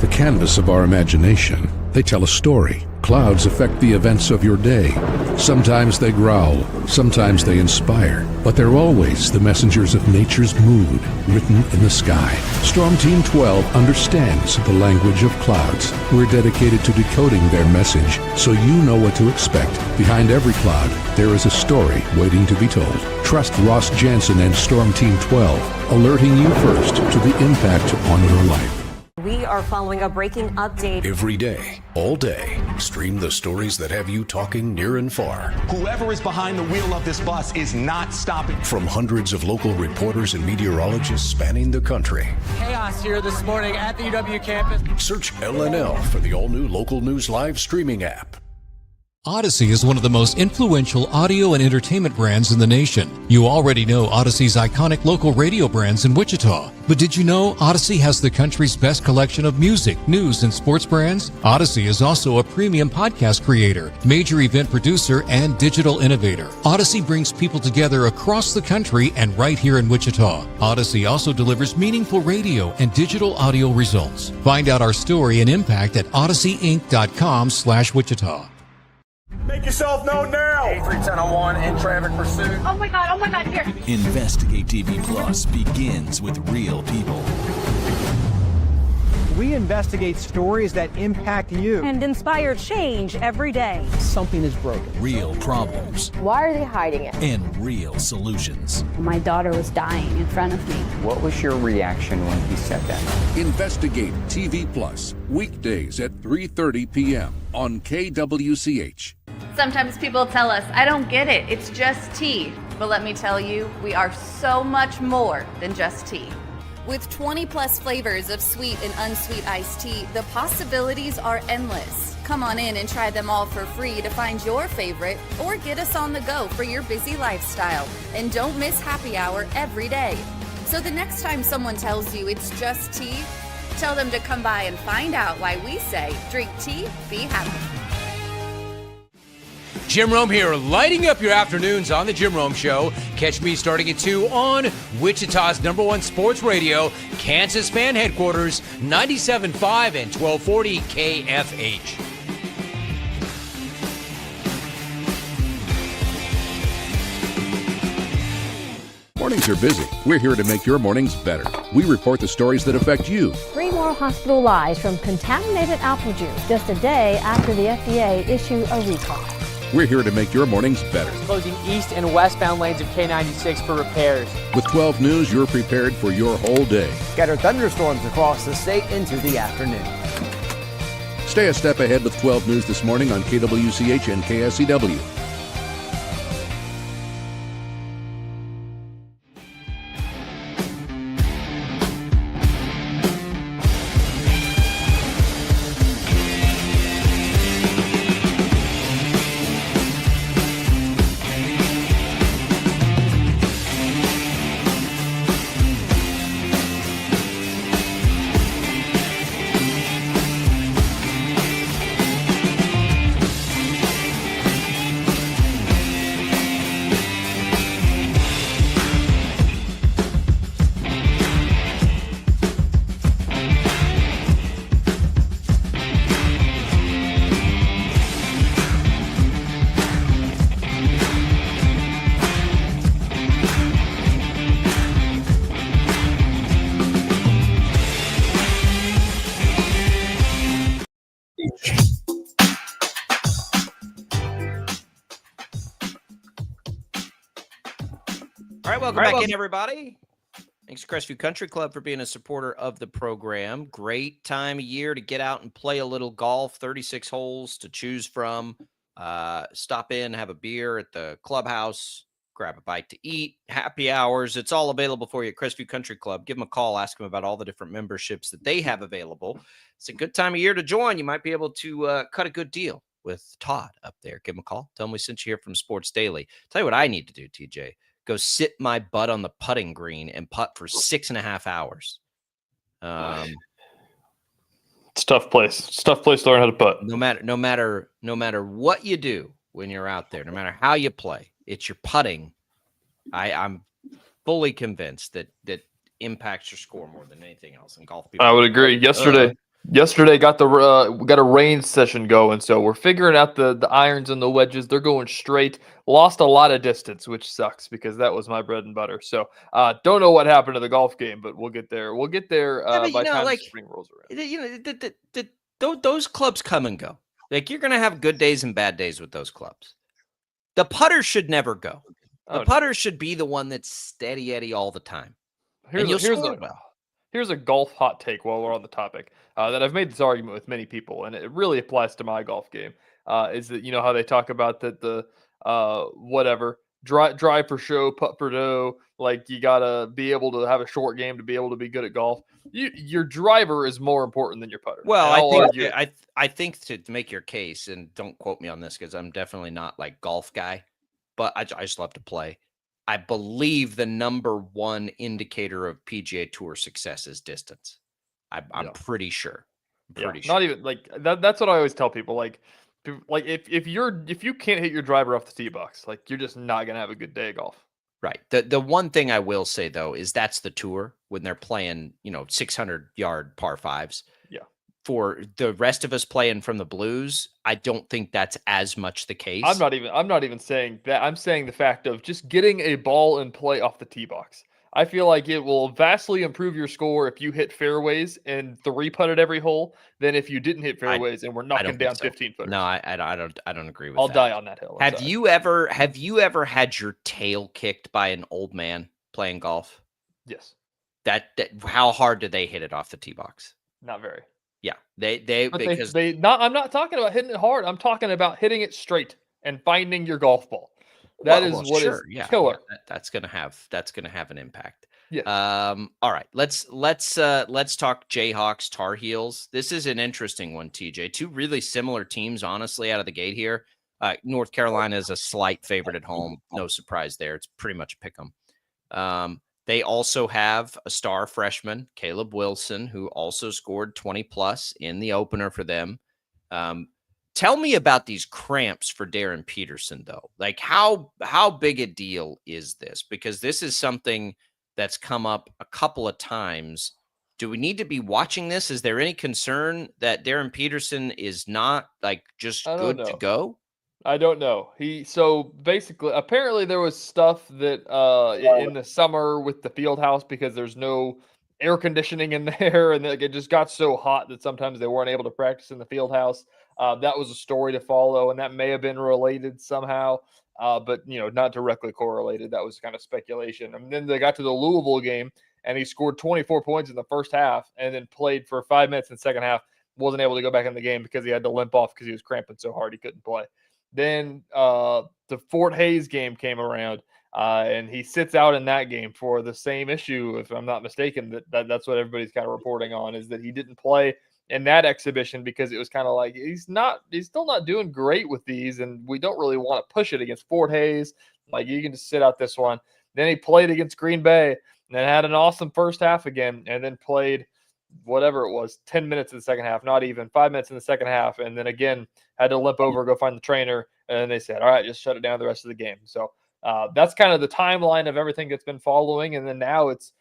Speaker 3: Canvas of our imagination. They tell a story. Clouds affect the events of your day. Sometimes they growl, sometimes they inspire, but they're always the messengers of nature's mood written in the sky. Storm Team 12 understands the language of clouds. We're dedicated to decoding their message so you know what to expect. Behind every cloud, there is a story waiting to be told. Trust Ross Jansen and Storm Team 12, alerting you first to the impact on your life.
Speaker 19: We are following a breaking update.
Speaker 6: Every day, all day, stream the stories that have you talking near and far.
Speaker 7: Whoever is behind the wheel of this bus is not stopping.
Speaker 6: From hundreds of local reporters and meteorologists spanning the country.
Speaker 8: Chaos here this morning at the UW campus.
Speaker 6: Search LNL for the all-new Local News Live streaming app.
Speaker 9: Odyssey is one of the most influential audio and entertainment brands in the nation. You already know Odyssey's iconic local radio brands in Wichita. But did you know Odyssey has the country's best collection of music, news, and sports brands? Odyssey is also a premium podcast creator, major event producer, and digital innovator. Odyssey brings people together across the country and right here in Wichita. Odyssey also delivers meaningful radio and digital audio results. Find out our story and impact at odysseyinc.com/Wichita.
Speaker 20: Make yourself known now.
Speaker 21: 31001 in traffic pursuit.
Speaker 22: Oh my God, here.
Speaker 11: Investigate TV Plus begins with real people.
Speaker 12: We investigate stories that impact you
Speaker 19: and inspire change every day.
Speaker 12: Something is broken.
Speaker 11: Real problems.
Speaker 22: Why are they hiding it?
Speaker 11: And real solutions.
Speaker 22: My daughter was dying in front of me.
Speaker 13: What was your reaction when he said that?
Speaker 3: Investigate TV Plus, weekdays at 3:30 p.m. on KWCH.
Speaker 10: Sometimes people tell us, I don't get it, it's just tea. But let me tell you, we are so much more than just tea.
Speaker 14: With 20 plus flavors of sweet and unsweet iced tea, the possibilities are endless. Come on in and try them all for free to find your favorite or get us on the go for your busy lifestyle. And don't miss happy hour every day. So the next time someone tells you it's just tea, tell them to come by and find out why we say drink tea, be happy.
Speaker 15: Jim Rome here, lighting up your afternoons on The Jim Rome Show. Catch me starting at 2 on Wichita's #1 sports radio, Kansas Fan Headquarters, 97.5 and 1240 KFH.
Speaker 3: Mornings are busy. We're here to make your mornings better. We report the stories that affect you.
Speaker 5: 3 more hospital lies from contaminated apple juice just a day after the FDA issued a recall.
Speaker 3: We're here to make your mornings better.
Speaker 8: Closing east and westbound lanes of K96 for repairs.
Speaker 3: With 12 News, you're prepared for your whole day.
Speaker 12: Scattered thunderstorms across the state into the afternoon.
Speaker 3: Stay a step ahead with 12 News this morning on KWCH and KSCW.
Speaker 1: All right, welcome back in, everybody. Thanks to Crestview Country Club for being a supporter of the program. Great time of year to get out and play a little golf. 36 holes to choose from. Stop in, have a beer at the clubhouse, grab a bite to eat, happy hours. It's all available for you at Crestview Country Club. Give them a call. Ask them about all the different memberships that they have available. It's a good time of year to join. You might be able to cut a good deal with Todd up there. Give him a call. Tell him we sent you here from Sports Daily. Tell you what I need to do, TJ. Go sit my butt on the putting green and putt for 6.5 hours.
Speaker 2: It's a tough place. It's a tough place to learn how to putt.
Speaker 1: No matter what you do when you're out there, no matter how you play, it's your putting. I'm fully convinced that impacts your score more than anything else in golf.
Speaker 2: I would agree. Yesterday got we got a range session going, so we're figuring out the irons and the wedges. They're going straight. Lost a lot of distance, which sucks because that was my bread and butter. So don't know what happened to the golf game, but we'll get there. We'll get there by the time spring rolls around.
Speaker 1: Those clubs come and go. Like, you're gonna have good days and bad days with those clubs. The putter should never go. The putter should be the one that's steady Eddie all the time.
Speaker 2: Here's a golf hot take while we're on the topic that I've made this argument with many people, and it really applies to my golf game. Is that, you know how they talk about that the drive for show, putt for dough, Like, you gotta be able to have a short game to be able to be good at golf. Your driver is more important than your putter.
Speaker 1: Well,
Speaker 2: And
Speaker 1: I think to make your case, and don't quote me on this because I'm definitely not like golf guy, but I just love to play. I believe the number one indicator of PGA Tour success is distance. I'm pretty sure. Pretty sure.
Speaker 2: Not even like that. That's what I always tell people. Like if you can't hit your driver off the tee box, like, you're just not gonna have a good day of golf.
Speaker 1: Right. The one thing I will say though is that's the tour when they're playing, 600-yard par fives.
Speaker 2: Yeah.
Speaker 1: For the rest of us playing from the blues, I don't think that's as much the case.
Speaker 2: I'm not even saying that. I'm saying the fact of just getting a ball in play off the tee box. I feel like it will vastly improve your score if you hit fairways and 3-putted every hole than if you didn't hit fairways and we're knocking down 15 footers.
Speaker 1: No, I don't agree with
Speaker 2: I'll
Speaker 1: that.
Speaker 2: die on that hill.
Speaker 1: Have you ever had your tail kicked by an old man playing golf?
Speaker 2: Yes.
Speaker 1: That how hard did they hit it off the tee box?
Speaker 2: Not very.
Speaker 1: Yeah,
Speaker 2: I'm not talking about hitting it hard. I'm talking about hitting it straight and finding your golf ball. That is killer.
Speaker 1: That's gonna have an impact.
Speaker 2: Yeah.
Speaker 1: All right. Let's talk Jayhawks Tar Heels. This is an interesting one, TJ. Two really similar teams, honestly, out of the gate here. North Carolina is a slight favorite at home. No surprise there. It's pretty much a pick 'em. They also have a star freshman, Caleb Wilson, who also scored 20 plus in the opener for them. Tell me about these cramps for Darren Peterson, though. Like, how big a deal is this? Because this is something that's come up a couple of times. Do we need to be watching this? Is there any concern that Darren Peterson is not just good to go?
Speaker 2: I don't know. So basically, apparently there was stuff that in the summer with the field house because there's no air conditioning in there, and it just got so hot that sometimes they weren't able to practice in the field house. That was a story to follow, and that may have been related somehow, but not directly correlated. That was kind of speculation. And then they got to the Louisville game, and he scored 24 points in the first half, and then played for 5 minutes in the second half. Wasn't able to go back in the game because he had to limp off because he was cramping so hard he couldn't play. Then the Fort Hays game came around, and he sits out in that game for the same issue, if I'm not mistaken. That's what everybody's kind of reporting on, is that he didn't play in that exhibition because it was kind of like he's still not doing great with these, and we don't really want to push it against Fort Hays. Like, you can just sit out this one. Then he played against Green Bay and then had an awesome first half again, and then played whatever it was, 10 minutes in the second half, not even 5 minutes in the second half. And then again, had to limp over, go find the trainer. And then they said, all right, just shut it down the rest of the game. So that's kind of the timeline of everything that's been following. And then now it's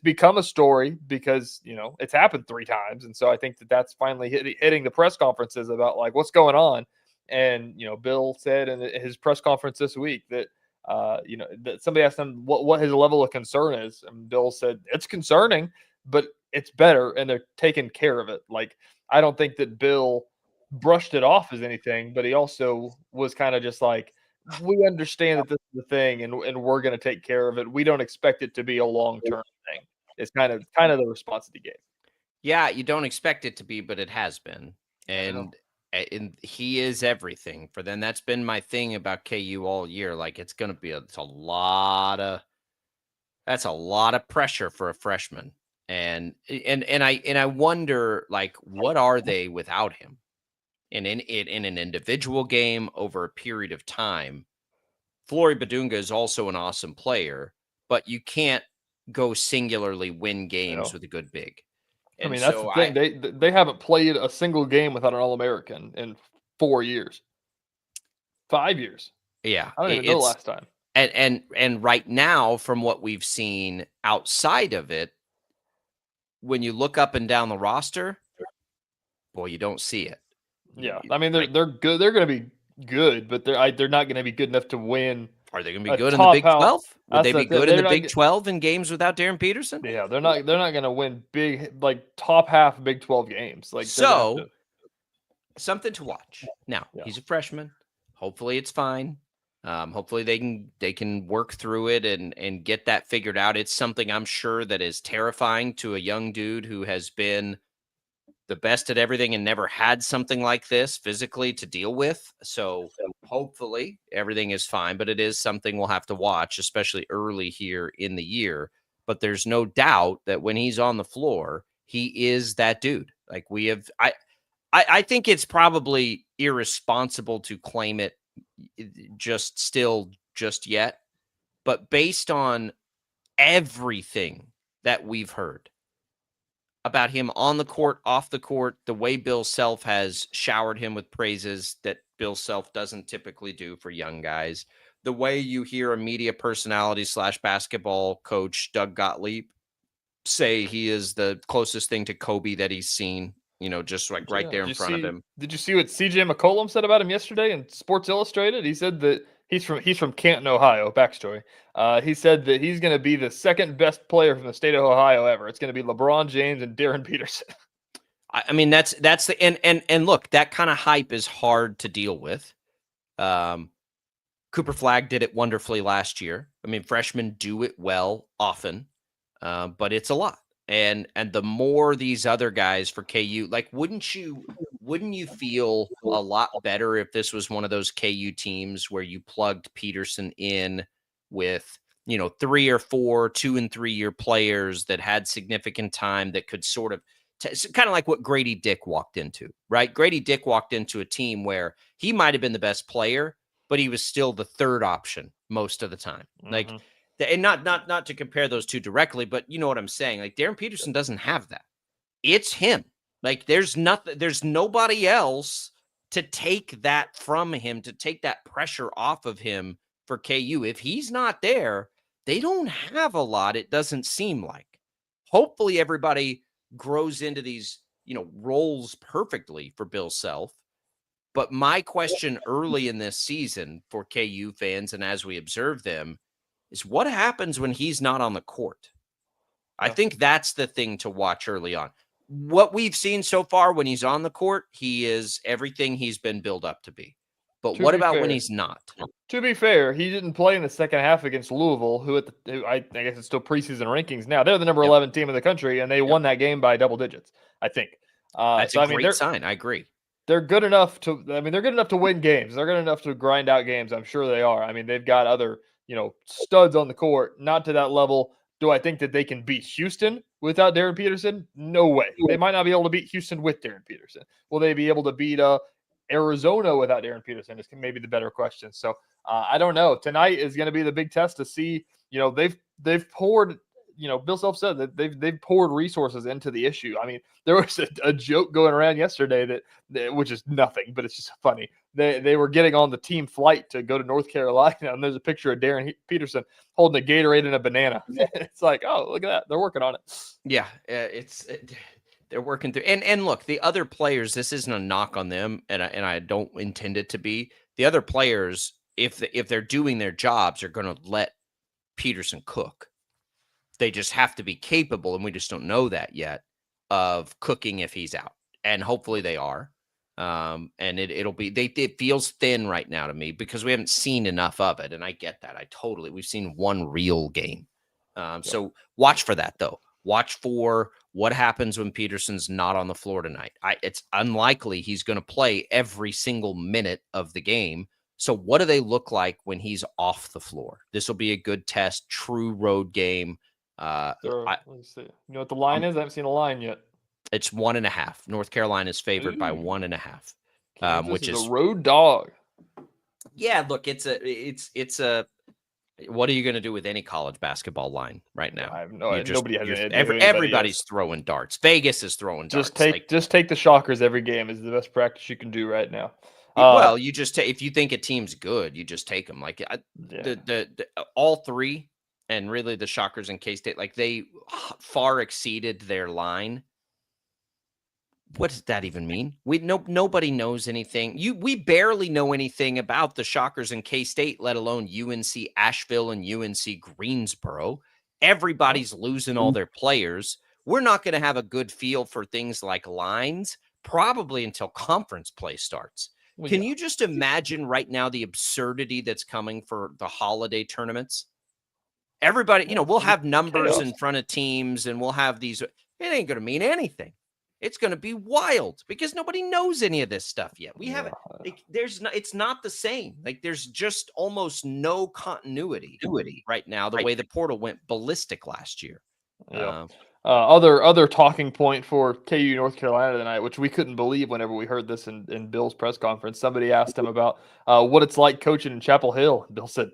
Speaker 2: become a story because, it's happened 3 times. And so I think that's finally hitting the press conferences about like what's going on. And, Bill said in his press conference this week that, that somebody asked him what his level of concern is. And Bill said, it's concerning, but it's better, and they're taking care of it. Like, I don't think that Bill brushed it off as anything, but he also was kind of just like, we understand that this is the thing, and we're going to take care of it. We don't expect it to be a long-term thing. It's kind of the response that he gave.
Speaker 1: Yeah, you don't expect it to be, but it has been. And he is everything for them. That's been my thing about KU all year. Like, it's going to be a lot of pressure for a freshman. And I wonder, like, what are they without him? And in an individual game over a period of time, Flory Badunga is also an awesome player, but you can't go singularly win games with a good big. And
Speaker 2: that's the thing. They haven't played a single game without an All-American in 4 years, 5 years.
Speaker 1: Yeah,
Speaker 2: I don't even know the last time.
Speaker 1: And right now, from what we've seen outside of it, when you look up and down the roster, boy, you don't see it.
Speaker 2: Yeah, I mean they're good. They're going to be good, but they're not going to be good enough to win.
Speaker 1: Are they going to be good in the Big 12? Would they be good in the Big 12 in games without Darren Peterson?
Speaker 2: Yeah, they're not going to win big, like, top half Big 12 games. Like,
Speaker 1: so something to watch. Now he's a freshman. Hopefully it's fine. Hopefully they can work through it and get that figured out. It's something I'm sure that is terrifying to a young dude who has been the best at everything and never had something like this physically to deal with. So hopefully everything is fine, but it is something we'll have to watch, especially early here in the year. But there's no doubt that when he's on the floor, he is that dude. Like I think it's probably irresponsible to claim it just yet, but based on everything that we've heard about him on the court, off the court, the way Bill Self has showered him with praises that Bill Self doesn't typically do for young guys, the way you hear a media personality / basketball coach, Doug Gottlieb, say he is the closest thing to Kobe that he's seen, just like right there in front of him.
Speaker 2: Did you see what CJ McCollum said about him yesterday in Sports Illustrated? He said that he's from Canton, Ohio. Backstory. He said that he's going to be the second best player from the state of Ohio ever. It's going to be LeBron James and Darren Peterson.
Speaker 1: I mean, that's the and look, that kind of hype is hard to deal with. Cooper Flagg did it wonderfully last year. I mean, freshmen do it well often, but it's a lot. And the more these other guys for KU, like, wouldn't you feel a lot better if this was one of those KU teams where you plugged Peterson in with, 3 or 4 2 and 3 year players that had significant time that could sort of kind of like what Grady Dick walked into, right? Grady Dick walked into a team where he might have been the best player, but he was still the third option most of the time. Like, and not to compare those two directly, but you know what I'm saying? Like, Darren Peterson doesn't have that. It's him. Like, there's nobody else to take that from him, to take that pressure off of him for KU. If he's not there, they don't have a lot, it doesn't seem like. Hopefully everybody grows into these, roles perfectly for Bill Self. But my question early in this season for KU fans, and as we observe them, is what happens when he's not on the court? I think that's the thing to watch early on. What we've seen so far when he's on the court, he is everything he's been built up to be. But what about when he's not?
Speaker 2: To be fair, he didn't play in the second half against Louisville, who I guess it's still preseason rankings now. They're the number 11 team in the country, and they won that game by double digits, I think.
Speaker 1: That's a great sign. I agree.
Speaker 2: They're good enough to win games. They're good enough to grind out games. I'm sure they are. I mean, they've got other, studs on the court, not to that level. Do I think that they can beat Houston without Darren Peterson? No way. They might not be able to beat Houston with Darren Peterson. Will they be able to beat Arizona without Darren Peterson? Is maybe the better question. So I don't know. Tonight is going to be the big test to see. They've poured. Bill Self said that they've poured resources into the issue. I mean, there was a joke going around yesterday that which is nothing, but it's just funny. They were getting on the team flight to go to North Carolina, and there's a picture of Darren Peterson holding a Gatorade and a banana. It's like, oh, look at that. They're working on it.
Speaker 1: Yeah, they're working through. And look, the other players, this isn't a knock on them, and I don't intend it to be. The other players, if they're doing their jobs, are going to let Peterson cook. They just have to be capable, and we just don't know that yet, of cooking if he's out. And hopefully they are. And it'll be, it feels thin right now to me because we haven't seen enough of it. And I get that. We've seen one real game. So watch for that, though. Watch for what happens when Peterson's not on the floor tonight. It's unlikely he's going to play every single minute of the game. So what do they look like when he's off the floor? This will be a good test, true road game.
Speaker 2: Let's see. You know what the line is? I haven't seen a line yet.
Speaker 1: It's 1.5. North Carolina is favored by 1.5, which is
Speaker 2: a road dog.
Speaker 1: Yeah, look, it's a. What are you going to do with any college basketball line right now?
Speaker 2: I have no idea. Nobody has any idea.
Speaker 1: Everybody's throwing darts. Vegas is throwing darts.
Speaker 2: Just take the Shockers every game is the best practice you can do right now.
Speaker 1: Well, you just take, if you think a team's good, you just take them. Like the all three. And really the Shockers and K-State, like they far exceeded their line. What does that even mean? Nobody knows anything. We barely know anything about the Shockers and K-State, let alone UNC Asheville and UNC Greensboro. Everybody's losing all their players. We're not going to have a good feel for things like lines probably until conference play starts. Can you just imagine right now the absurdity that's coming for the holiday tournaments? Everybody, we'll have numbers in front of teams and we'll have these. It ain't going to mean anything. It's going to be wild because nobody knows any of this stuff yet. We haven't. It's not the same. Like there's just almost no continuity right now. The way the portal went ballistic last year.
Speaker 2: Yeah. Other talking point for KU North Carolina tonight, which we couldn't believe whenever we heard this in Bill's press conference. Somebody asked him about what it's like coaching in Chapel Hill. Bill said,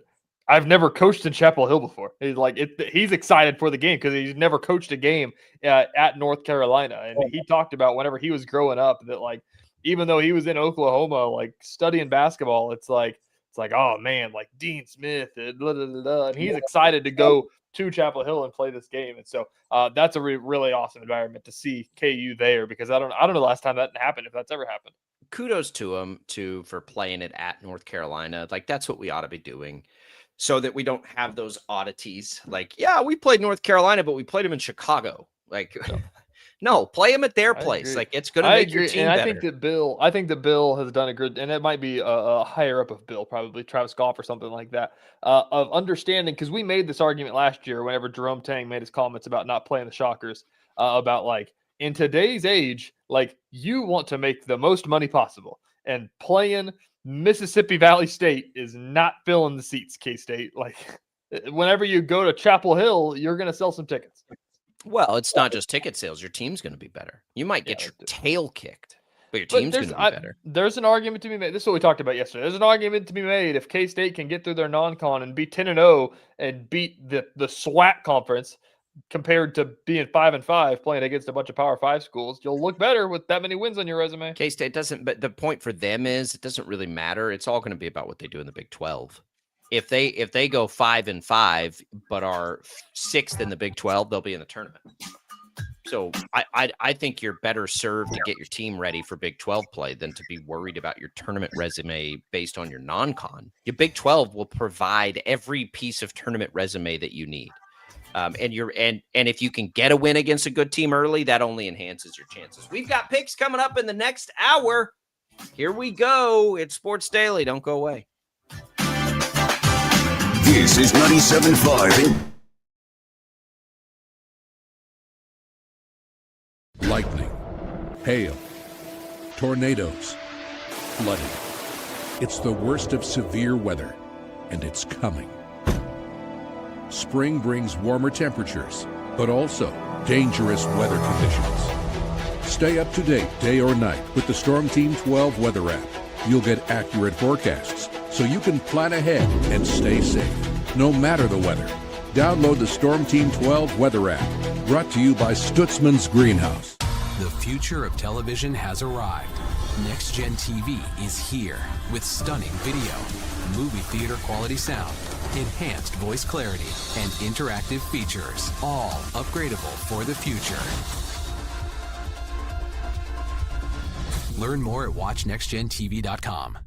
Speaker 2: "I've never coached in Chapel Hill before." He's like, he's excited for the game because he's never coached a game at North Carolina. And he talked about whenever he was growing up that, like, even though he was in Oklahoma, like studying basketball, it's like, oh man, like Dean Smith and blah, blah, blah, blah. And he's excited to go to Chapel Hill and play this game. And so that's a really awesome environment to see KU there, because I don't know the last time that happened, if that's ever happened.
Speaker 1: Kudos to him for playing it at North Carolina. Like that's what we ought to be doing, so that we don't have those oddities. Like, yeah, we played North Carolina, but we played them in Chicago. Like, no, play them at their place. Like, it's going to make your team better.
Speaker 2: I think that Bill has done a good, and it might be a higher up of Bill, probably Travis Goff or something like that, of understanding, because we made this argument last year whenever Jerome Tang made his comments about not playing the Shockers, about like, in today's age, like, you want to make the most money possible, and playing Mississippi Valley State is not filling the seats, K-State. Like, whenever you go to Chapel Hill, you're going to sell some tickets.
Speaker 1: Well, it's not just ticket sales. Your team's going to be better. You might get your tail kicked, but your team's going to be better.
Speaker 2: There's an argument to be made. This is what we talked about yesterday. There's an argument to be made if K-State can get through their non-con and be 10-0 and beat the SWAC conference compared to being 5-5 playing against a bunch of Power 5 schools. You'll look better with that many wins on your resume.
Speaker 1: K-State doesn't, but the point for them is it doesn't really matter. It's all going to be about what they do in the Big 12. If they go 5-5 but are 6th in the Big 12, they'll be in the tournament. So I think you're better served to get your team ready for Big 12 play than to be worried about your tournament resume based on your non-con. Your Big 12 will provide every piece of tournament resume that you need. And if you can get a win against a good team early, that only enhances your chances. We've got picks coming up in the next hour. Here we go. It's Sports Daily. Don't go away.
Speaker 16: This is 97.5.
Speaker 3: Lightning, hail, tornadoes, flooding. It's the worst of severe weather, and it's coming. Spring brings warmer temperatures, but also dangerous weather conditions. Stay up to date day or night with the Storm Team 12 weather app. You'll get accurate forecasts, so you can plan ahead and stay safe, no matter the weather. Download the Storm Team 12 weather app, brought to you by Stutzman's Greenhouse.
Speaker 4: The future of television has arrived. Next Gen TV is here with stunning video, movie theater quality sound, enhanced voice clarity, and interactive features, all upgradable for the future. Learn more at watchnextgentv.com.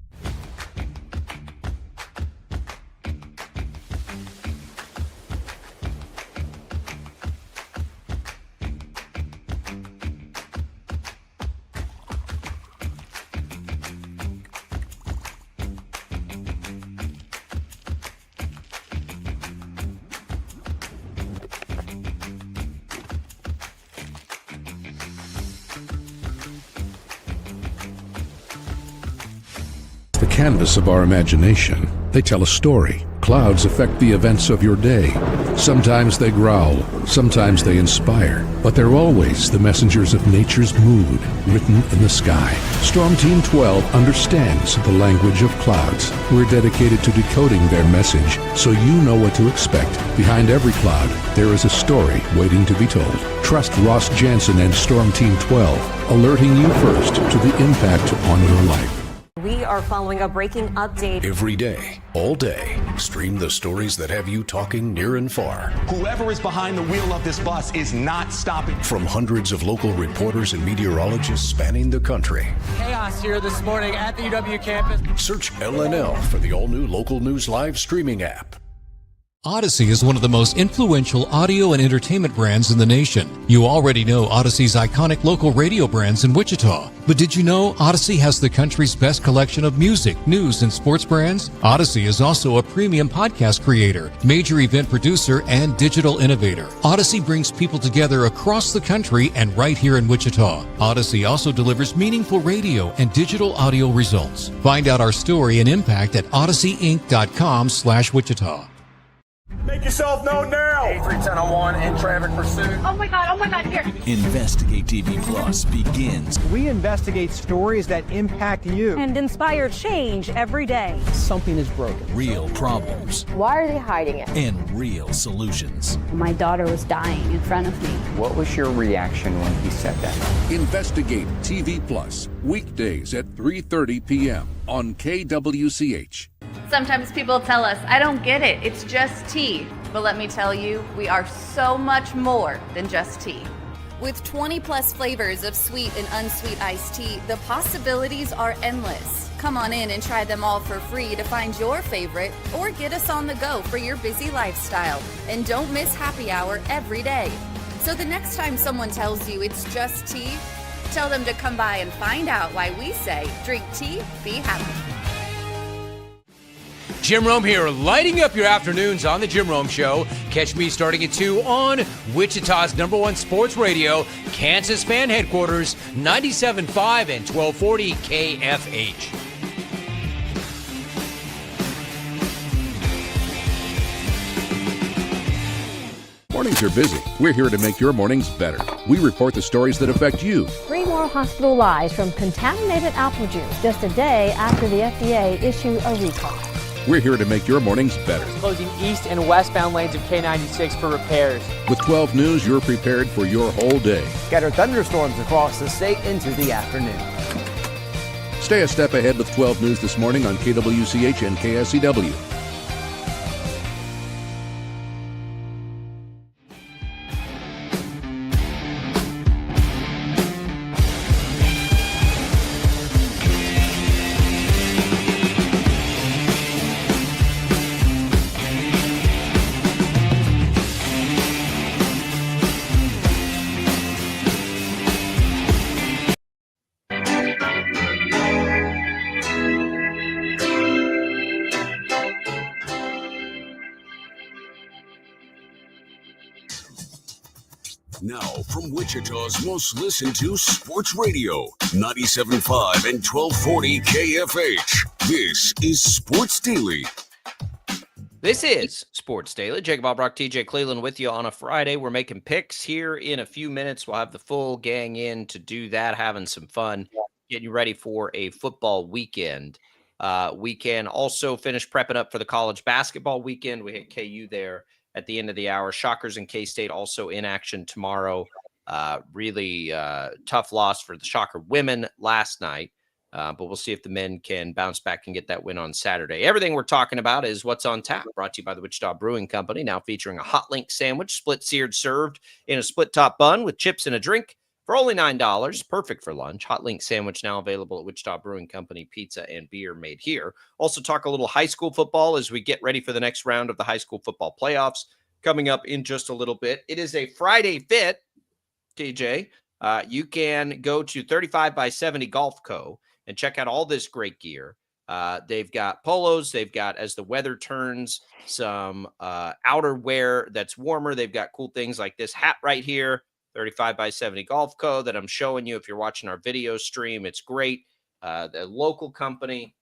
Speaker 3: Canvas of our imagination. They tell a story. Clouds affect the events of your day. Sometimes they growl, sometimes they inspire, but they're always the messengers of nature's mood, written in the sky. Storm Team 12 understands the language of clouds. We're dedicated to decoding their message, so you know what to expect. Behind every cloud, there is a story waiting to be told. Trust Ross Jansen and Storm Team 12, alerting you first to the impact on your life.
Speaker 19: We are following a breaking update.
Speaker 6: Every day, all day, stream the stories that have you talking near and far.
Speaker 7: Whoever is behind the wheel of this bus is not stopping.
Speaker 6: From hundreds of local reporters and meteorologists spanning the country.
Speaker 8: Chaos here this morning at the UW campus.
Speaker 6: Search LNL for the all-new Local News Live streaming app.
Speaker 9: Odyssey is one of the most influential audio and entertainment brands in the nation. You already know Odyssey's iconic local radio brands in Wichita. But did you know Odyssey has the country's best collection of music, news, and sports brands? Odyssey is also a premium podcast creator, major event producer, and digital innovator. Odyssey brings people together across the country and right here in Wichita. Odyssey also delivers meaningful radio and digital audio results. Find out our story and impact at odysseyinc.com/Wichita.
Speaker 20: Make yourself known now.
Speaker 21: 83-1001 in traffic pursuit.
Speaker 22: Oh my God, here.
Speaker 11: Investigate TV Plus begins.
Speaker 12: We investigate stories that impact you.
Speaker 19: And inspire change every day.
Speaker 12: Something is broken.
Speaker 11: Real problems
Speaker 22: Why are they hiding it?
Speaker 11: and real solutions.
Speaker 22: My daughter was dying in front of me.
Speaker 13: What was your reaction when he said that?
Speaker 3: Investigate TV Plus, weekdays at 3:30 p.m. on KWCH.
Speaker 10: Sometimes people tell us, I don't get it, it's just tea. But let me tell you, we are so much more than just tea.
Speaker 14: With 20 plus flavors of sweet and unsweet iced tea, the possibilities are endless. Come on in and try them all for free to find your favorite or get us on the go for your busy lifestyle. And don't miss happy hour every day. So the next time someone tells you it's just tea, tell them to come by and find out why we say drink tea, be happy.
Speaker 15: Jim Rome here, lighting up your afternoons on The Jim Rome Show. Catch me starting at 2 on Wichita's #1 sports radio, Kansas Fan Headquarters, 97.5 and 1240 KFH.
Speaker 3: Mornings are busy. We're here to make your mornings better. We report the stories that affect you.
Speaker 5: 3 more hospital lies from contaminated apple juice just a day after the FDA issued a recall.
Speaker 3: We're here to make your mornings better.
Speaker 8: Closing east and westbound lanes of K96 for repairs.
Speaker 3: With 12 News, you're prepared for your whole day.
Speaker 12: Scattered thunderstorms across the state into the afternoon.
Speaker 3: Stay a step ahead with 12 News this morning on KWCH and KSCW.
Speaker 16: Now, from Wichita's most listened to sports radio, 97.5 and 1240 KFH. This is Sports Daily.
Speaker 1: This is Sports Daily. Jacob Albrock, TJ Cleveland with you on a Friday. We're making picks here in a few minutes. We'll have the full gang in to do that, having some fun, getting you ready for a football weekend. We can also finish prepping up for the college basketball weekend. We hit KU there at the end of the hour. Shockers and K-State also in action tomorrow. Really tough loss for the Shocker women last night, but we'll see if the men can bounce back and get that win on Saturday. Everything we're talking about is what's on tap, brought to you by the Wichita Brewing Company, now featuring a Hot Link sandwich, split seared served in a split top bun with chips and a drink for only $9. Perfect for lunch. Hot Link sandwich now available at Wichita Brewing Company. Pizza and beer made here. Also talk a little high school football as we get ready for the next round of the high school football playoffs coming up in just a little bit. It is a Friday fit, TJ. You can go to 35 by 70 Golf Co. and check out all this great gear. They've got polos. They've got, as the weather turns, some outerwear that's warmer. They've got cool things like this hat right here, 35 by 70 Golf Co. that I'm showing you if you're watching our video stream. It's great. The local company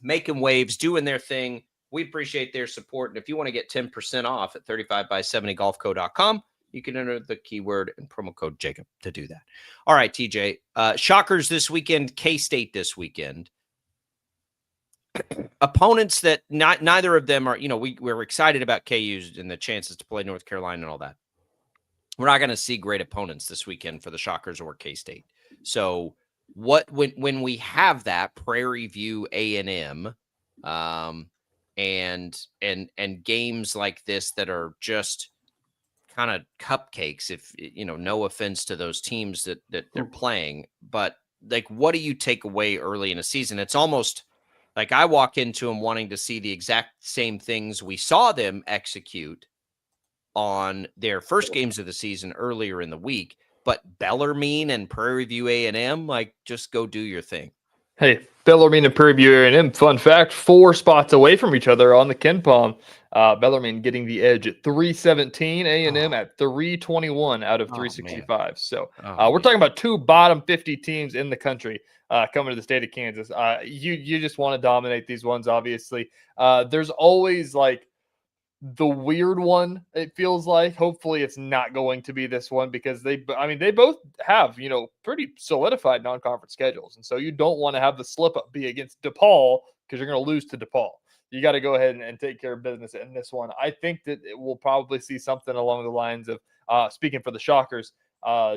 Speaker 1: making waves, doing their thing. We appreciate their support. And if you want to get 10% off at 35by70golfco.com, you can enter the keyword and promo code Jacob to do that. All right, TJ. Shockers this weekend, K-State this weekend. Opponents that neither of them are, we're excited about KU's and the chances to play North Carolina and all that. We're not going to see great opponents this weekend for the Shockers or K-State. So when we have that, Prairie View, A&M, and games like this that are just kind of cupcakes, if no offense to those teams that they're playing, but like, what do you take away early in a season? It's almost Like I walk into them wanting to see the exact same things we saw them execute on their first games of the season earlier in the week. But Bellarmine and Prairie View A&M, like, just go do your thing.
Speaker 2: Hey, Bellarmine and Prairie View A&M, fun fact, 4 spots away from each other on the KenPom. Bellarmine getting the edge at 317, A&M at 321 out of 365. So we're talking about 2 bottom 50 teams in the country coming to the state of Kansas. You just want to dominate these ones, obviously. There's always like the weird one, it feels like. Hopefully it's not going to be this one because they both have, pretty solidified non-conference schedules. And so you don't want to have the slip up be against DePaul because you're going to lose to DePaul. You got to go ahead and take care of business in this one. I think that it will probably see something along the lines of, speaking for the Shockers,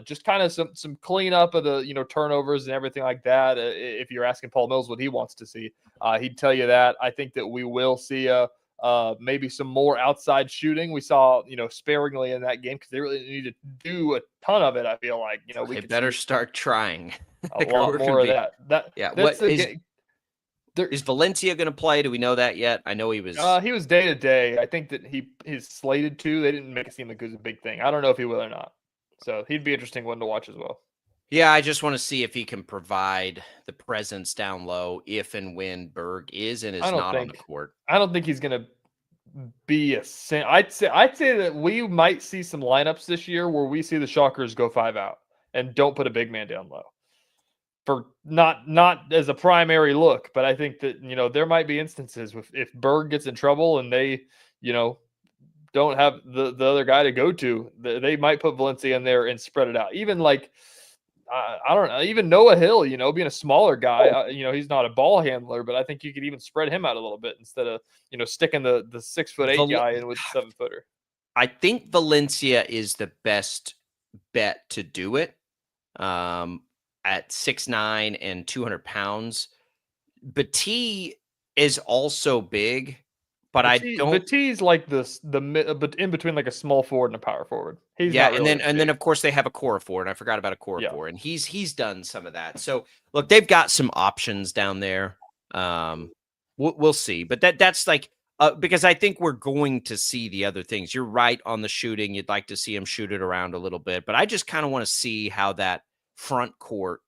Speaker 2: just kind of some cleanup of the, turnovers and everything like that. If you're asking Paul Mills what he wants to see, he'd tell you that. I think that we will see maybe some more outside shooting. We saw, sparingly in that game because they really need to do a ton of it. I feel like,
Speaker 1: we better start trying
Speaker 2: a lot more of that.
Speaker 1: Is Valencia going to play? Do we know that yet? I know he was.
Speaker 2: He was day to day. I think that he's slated to. They didn't make it seem like it was a big thing. I don't know if he will or not. So he'd be an interesting one to watch as well.
Speaker 1: Yeah, I just want to see if he can provide the presence down low if and when Berg is and is not on the court.
Speaker 2: I don't think he's going to be I'd say that we might see some lineups this year where we see the Shockers go 5 out and don't put a big man down low. For not as a primary look, but I think that, there might be instances if Berg gets in trouble and they, don't have the other guy to go to, they might put Valencia in there and spread it out. Even like, I don't know, even Noah Hill, being a smaller guy, he's not a ball handler, but I think you could even spread him out a little bit instead of, sticking the 6'8" guy in with the 7-footer.
Speaker 1: I think Valencia is the best bet to do it. At 6'9" and 200 pounds. Batee is also big, but
Speaker 2: Batee's like but in between like a small forward and a power forward.
Speaker 1: And then of course they have a core forward. I forgot about a core forward, and he's done some of that. So look, they've got some options down there. We'll see, but that's like because I think we're going to see the other things. You're right on the shooting. You'd like to see him shoot it around a little bit, but I just kind of want to see how that front court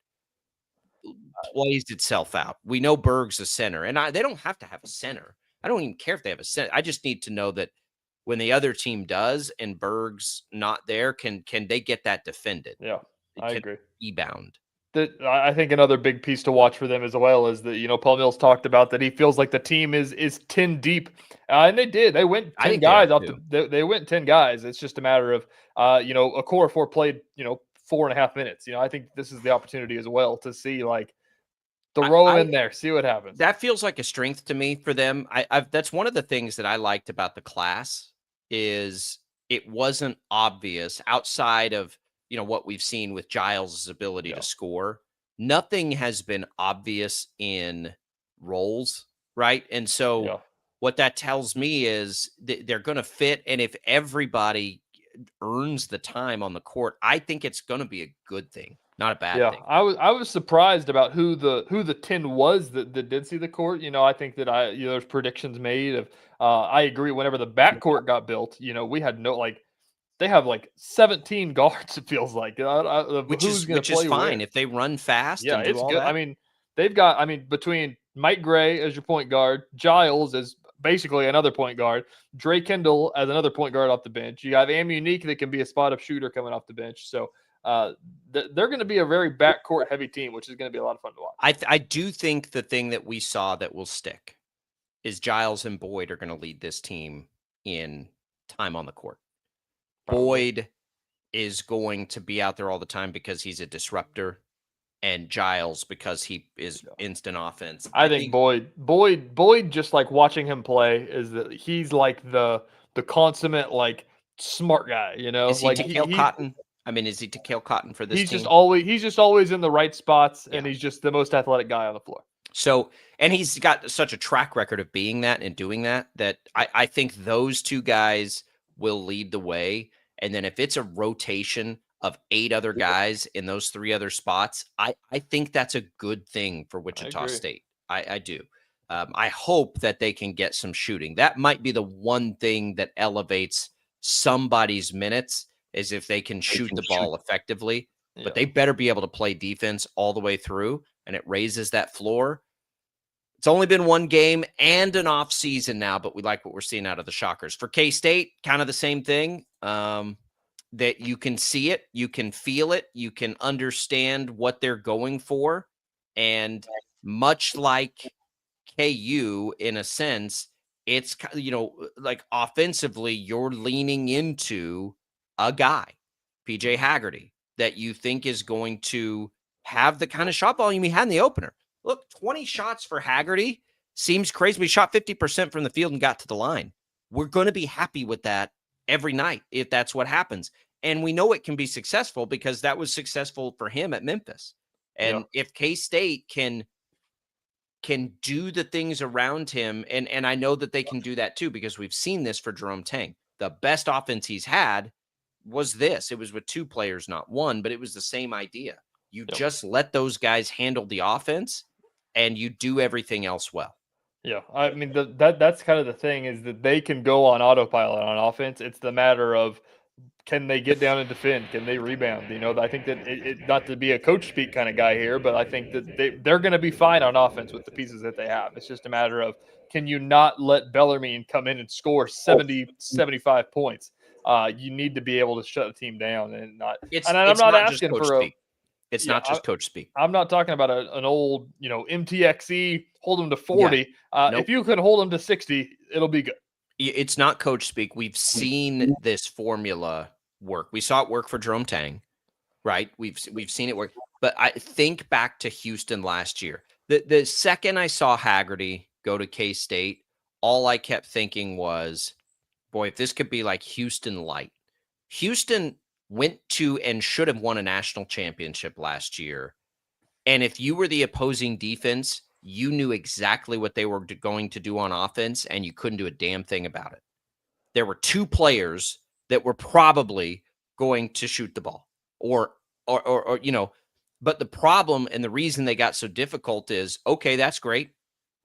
Speaker 1: plays itself out. We know Berg's a center, and they don't have to have a center. I don't even care if they have a center. I just need to know that when the other team does and Berg's not there, can they get that defended?
Speaker 2: Yeah, I agree.
Speaker 1: Rebound.
Speaker 2: I think another big piece to watch for them as well is that, Paul Mills talked about that he feels like the team is 10 deep. And they did. They went 10 guys off they went 10 guys. It's just a matter of, a core 4 played, 4.5 minutes. I think this is the opportunity as well to see, like, throw him in there, see what happens.
Speaker 1: That feels like a strength to me for them. That's one of the things that I liked about the class is it wasn't obvious outside of, what we've seen with Giles' ability to score. Nothing has been obvious in roles, right? And so what that tells me is they're going to fit. And if everybody earns the time on the court, I think it's going to be a good thing, not a bad thing.
Speaker 2: I was surprised about who the 10 was that did see the court. I think that there's predictions made of I agree whenever the backcourt got built, we had they have like 17 guards, it feels like.
Speaker 1: Which is fine if they run fast.
Speaker 2: Yeah,
Speaker 1: and do
Speaker 2: it's
Speaker 1: all
Speaker 2: good.
Speaker 1: That.
Speaker 2: They've got between Mike Gray as your point guard, Giles as basically another point guard, Dre Kendall as another point guard off the bench. You have Am Unique that can be a spot-up shooter coming off the bench. So they're going to be a very backcourt heavy team, which is going to be a lot of fun to watch.
Speaker 1: I do think the thing that we saw that will stick is Giles and Boyd are going to lead this team in time on the court. Boyd is going to be out there all the time because he's a disruptor, and Giles because he is instant offense.
Speaker 2: I think Boyd, just like watching him play, is that he's like the consummate like smart guy.
Speaker 1: Is he Takale Cotton? Is he Takale Cotton for this team?
Speaker 2: He's just always in the right spots, and he's just the most athletic guy on the floor.
Speaker 1: So, and he's got such a track record of being that and doing that I think those two guys will lead the way. And then if it's a rotation of 8 other guys in those 3 other spots, I think that's a good thing for Wichita State. I do. I hope that they can get some shooting. That might be the one thing that elevates somebody's minutes, is if they can shoot the ball effectively.
Speaker 2: Yeah.
Speaker 1: But they better be able to play defense all the way through, and it raises that floor. It's only been one game and an off season now, but we like what we're seeing out of the Shockers. For K-State, kind of the same thing, that you can see it, you can feel it, you can understand what they're going for. And much like KU, in a sense, it's, like offensively, you're leaning into a guy, PJ Haggerty, that you think is going to have the kind of shot volume he had in the opener. Look, 20 shots for Haggerty seems crazy. We shot 50% from the field and got to the line. We're going to be happy with that every night if that's what happens. And we know it can be successful because that was successful for him at Memphis. And if K-State can do the things around him, and I know that they can do that too, because we've seen this for Jerome Tang. The best offense he's had was this. It was with two players, not one, but it was the same idea. You just let those guys handle the offense, and you do everything else well.
Speaker 2: Yeah, I mean, that's kind of the thing, is that they can go on autopilot on offense. It's the matter of, can they get down and defend? Can they rebound? I think that not to be a coach speak kind of guy here, but I think that they're going to be fine on offense with the pieces that they have. It's just a matter of, can you not let Bellarmine come in and score 70, 75 points? You need to be able to shut the team down and not. I'm not asking for a.
Speaker 1: It's not just coach speak.
Speaker 2: I'm not talking about an old, MTXE, hold them to 40. If you can hold them to 60, it'll be good.
Speaker 1: It's not coach speak. We've seen this formula work. We saw it work for Jerome Tang, right? We've seen it work. But I think back to Houston last year. The second I saw Haggerty go to K-State, all I kept thinking was, boy, if this could be like Houston light. Houston went to and should have won a national championship last year. And if you were the opposing defense, you knew exactly what they were going to do on offense, and you couldn't do a damn thing about it. There were two players that were probably going to shoot the ball or but the problem and the reason they got so difficult is, okay, that's great,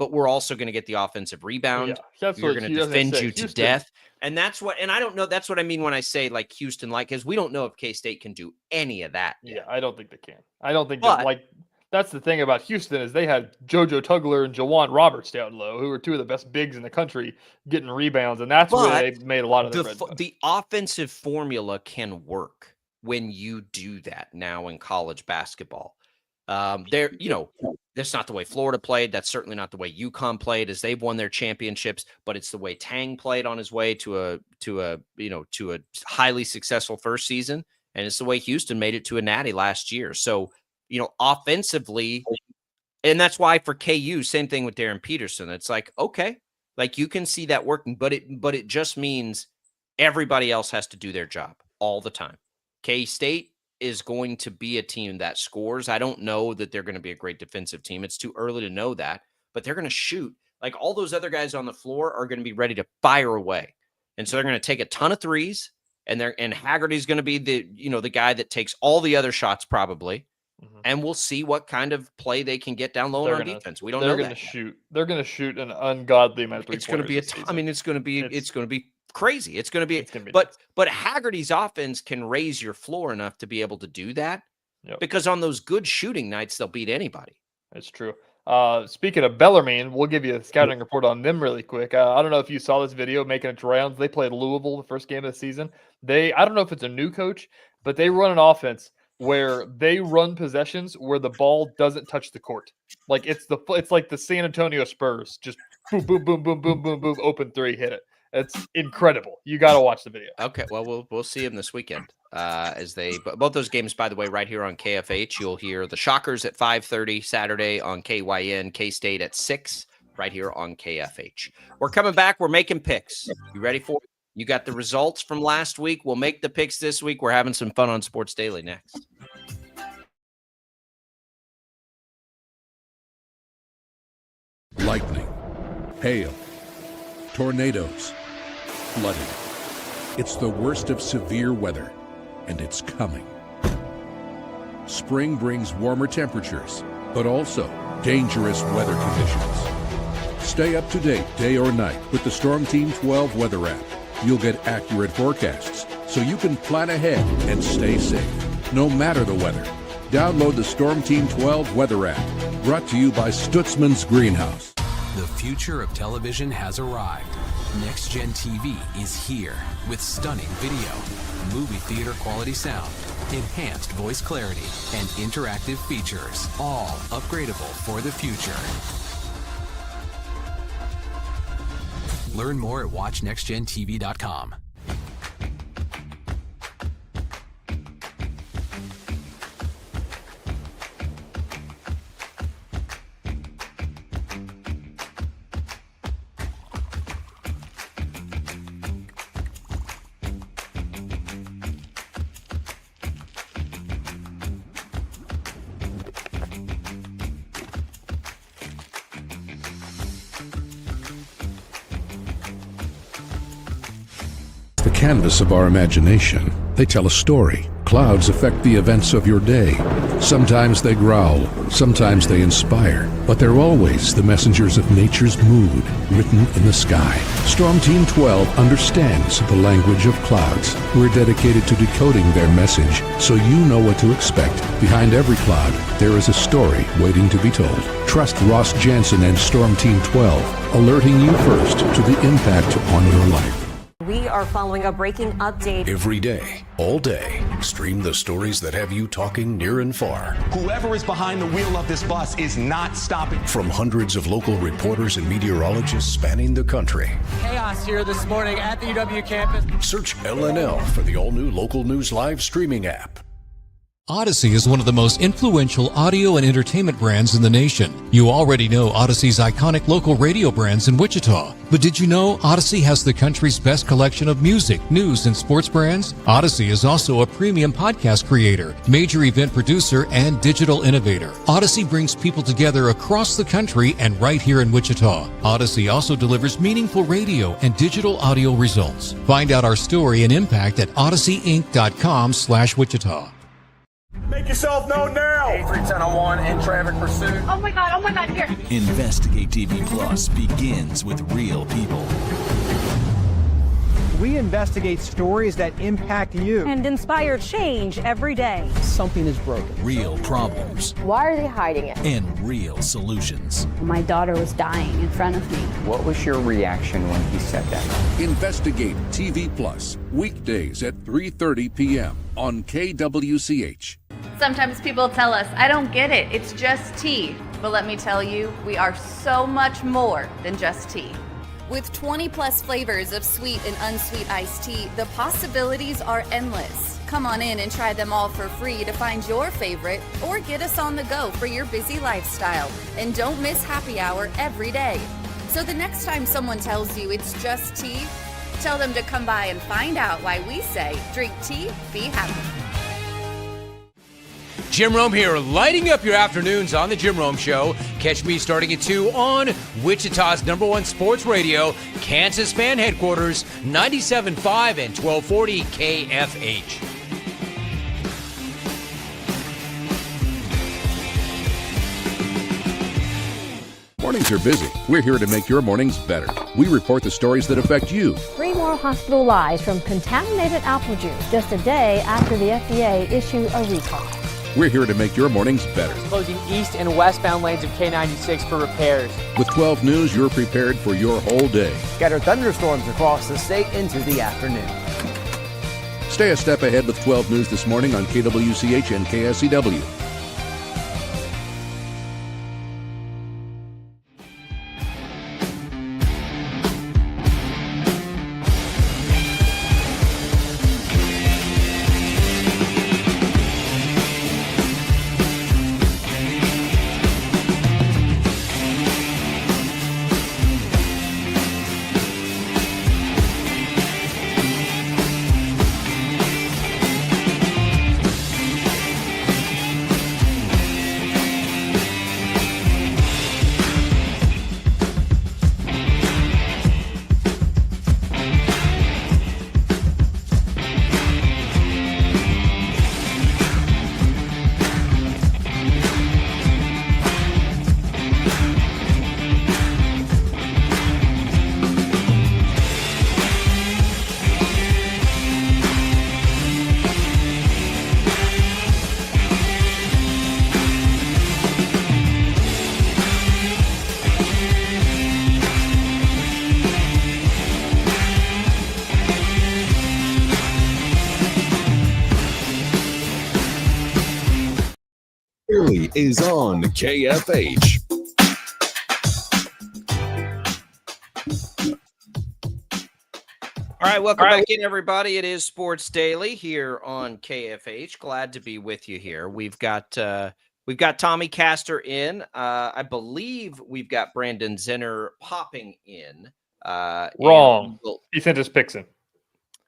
Speaker 1: but we're also going to get the offensive rebound. We're going to defend you to death. And that's what, and I don't know, that's what I mean when I say like Houston, because we don't know if K-State can do any of that.
Speaker 2: Yeah, I don't think they can. I don't think that's the thing about Houston, is they had JoJo Tugler and Jawan Roberts down low, who are two of the best bigs in the country getting rebounds. And that's where they made a lot of
Speaker 1: the offensive formula can work when you do that now in college basketball. That's not the way Florida played. That's certainly not the way UConn played, as they've won their championships, but it's the way Tang played on his way to a highly successful first season. And it's the way Houston made it to a natty last year. So, offensively, and that's why for KU, same thing with Darren Peterson. It's like, okay, like you can see that working, but it just means everybody else has to do their job all the time. K-State is going to be a team that scores. I don't know that they're going to be a great defensive team. It's too early to know that, but they're going to shoot. Like all those other guys on the floor are going to be ready to fire away. And so they're going to take a ton of threes, and Haggerty's going to be the guy that takes all the other shots probably. Mm-hmm. And we'll see what kind of play they can get down low on defense. We don't know that.
Speaker 2: They're going to shoot an ungodly amount of three-pointers.
Speaker 1: It's going to be it's going to be crazy. It's going to be, but Haggerty's offense can raise your floor enough to be able to do that, because on those good shooting nights, they'll beat anybody.
Speaker 2: That's true. Speaking of Bellarmine, we'll give you a scouting report on them really quick. I don't know if you saw this video making its rounds. They played Louisville the first game of the season. I don't know if it's a new coach, but they run an offense where they run possessions where the ball doesn't touch the court. Like it's like the San Antonio Spurs, just boom, boom, boom, boom, boom, boom, boom, open three, hit it. It's incredible. You got to watch the video.
Speaker 1: Okay, well, we'll see them this weekend both those games, by the way, right here on KFH. You'll hear the Shockers at 5:30 Saturday on KYN, K-State at 6 right here on KFH. We're coming back. We're making picks. You ready for it? You got the results from last week. We'll make the picks this week. We're having some fun on Sports Daily next.
Speaker 3: Lightning, hail, tornadoes, flooding. It's the worst of severe weather, and it's coming. Spring brings warmer temperatures, but also dangerous weather conditions. Stay up to date day or night with the Storm Team 12 weather app. You'll get accurate forecasts so you can plan ahead and stay safe, no matter the weather. Download the Storm Team 12 weather app, brought to you by Stutzman's Greenhouse.
Speaker 4: The future of television has arrived. Next Gen TV is here with stunning video, movie theater quality sound, enhanced voice clarity, and interactive features, all upgradable for the future. Learn more at watchnextgentv.com.
Speaker 3: The canvas of our imagination. They tell a story. Clouds affect the events of your day. Sometimes they growl, sometimes they inspire, but they're always the messengers of nature's mood, written in the sky. Storm Team 12 understands the language of clouds. We're dedicated to decoding their message so you know what to expect. Behind every cloud, there is a story waiting to be told. Trust Ross Jansen and Storm Team 12, alerting you first to the impact on your life.
Speaker 19: We are following a breaking update.
Speaker 6: Every day, all day, stream the stories that have you talking near and far.
Speaker 7: Whoever is behind the wheel of this bus is not stopping.
Speaker 6: From hundreds of local reporters and meteorologists spanning the country.
Speaker 8: Chaos here this morning at the UW campus.
Speaker 6: Search LNL for the all-new Local News Live streaming app.
Speaker 9: Odyssey is one of the most influential audio and entertainment brands in the nation. You already know Odyssey's iconic local radio brands in Wichita. But did you know Odyssey has the country's best collection of music, news, and sports brands? Odyssey is also a premium podcast creator, major event producer, and digital innovator. Odyssey brings people together across the country and right here in Wichita. Odyssey also delivers meaningful radio and digital audio results. Find out our story and impact at odysseyinc.com/Wichita.
Speaker 20: Make yourself known now.
Speaker 21: 83-1001 in traffic pursuit.
Speaker 22: Oh my God, here.
Speaker 11: Investigate TV Plus begins with real people.
Speaker 12: We investigate stories that impact you.
Speaker 19: And inspire change every day.
Speaker 12: Something is broken.
Speaker 11: Real problems.
Speaker 22: Why are they hiding it?
Speaker 11: And real solutions.
Speaker 22: My daughter was dying in front of me.
Speaker 13: What was your reaction when he said that?
Speaker 3: Investigate TV Plus, weekdays at 3:30 p.m. on KWCH.
Speaker 10: Sometimes people tell us, I don't get it, it's just tea. But let me tell you, we are so much more than just tea.
Speaker 14: With 20 plus flavors of sweet and unsweet iced tea, the possibilities are endless. Come on in and try them all for free to find your favorite or get us on the go for your busy lifestyle. And don't miss happy hour every day. So the next time someone tells you it's just tea, tell them to come by and find out why we say drink tea, be happy.
Speaker 15: Jim Rome here, lighting up your afternoons on The Jim Rome Show. Catch me starting at 2 on Wichita's #1 sports radio, Kansas Fan Headquarters, 97.5 and 1240 KFH.
Speaker 3: Mornings are busy. We're here to make your mornings better. We report the stories that affect you.
Speaker 5: 3 more hospital lies from contaminated apple juice just a day after the FDA issued a recall.
Speaker 3: We're here to make your mornings better.
Speaker 8: Closing east and westbound lanes of K96 for repairs.
Speaker 3: With 12 News, you're prepared for your whole day.
Speaker 12: Scattered thunderstorms across the state into the afternoon.
Speaker 3: Stay a step ahead with 12 News this morning on KWCH and KSCW.
Speaker 16: is on KFH.
Speaker 1: All right, welcome back in, everybody. It is Sports Daily here on KFH. Glad to be with you here. We've got Tommy Castor in. I believe we've got Brandon Zinner popping in.
Speaker 2: Wrong. He sent his picks in.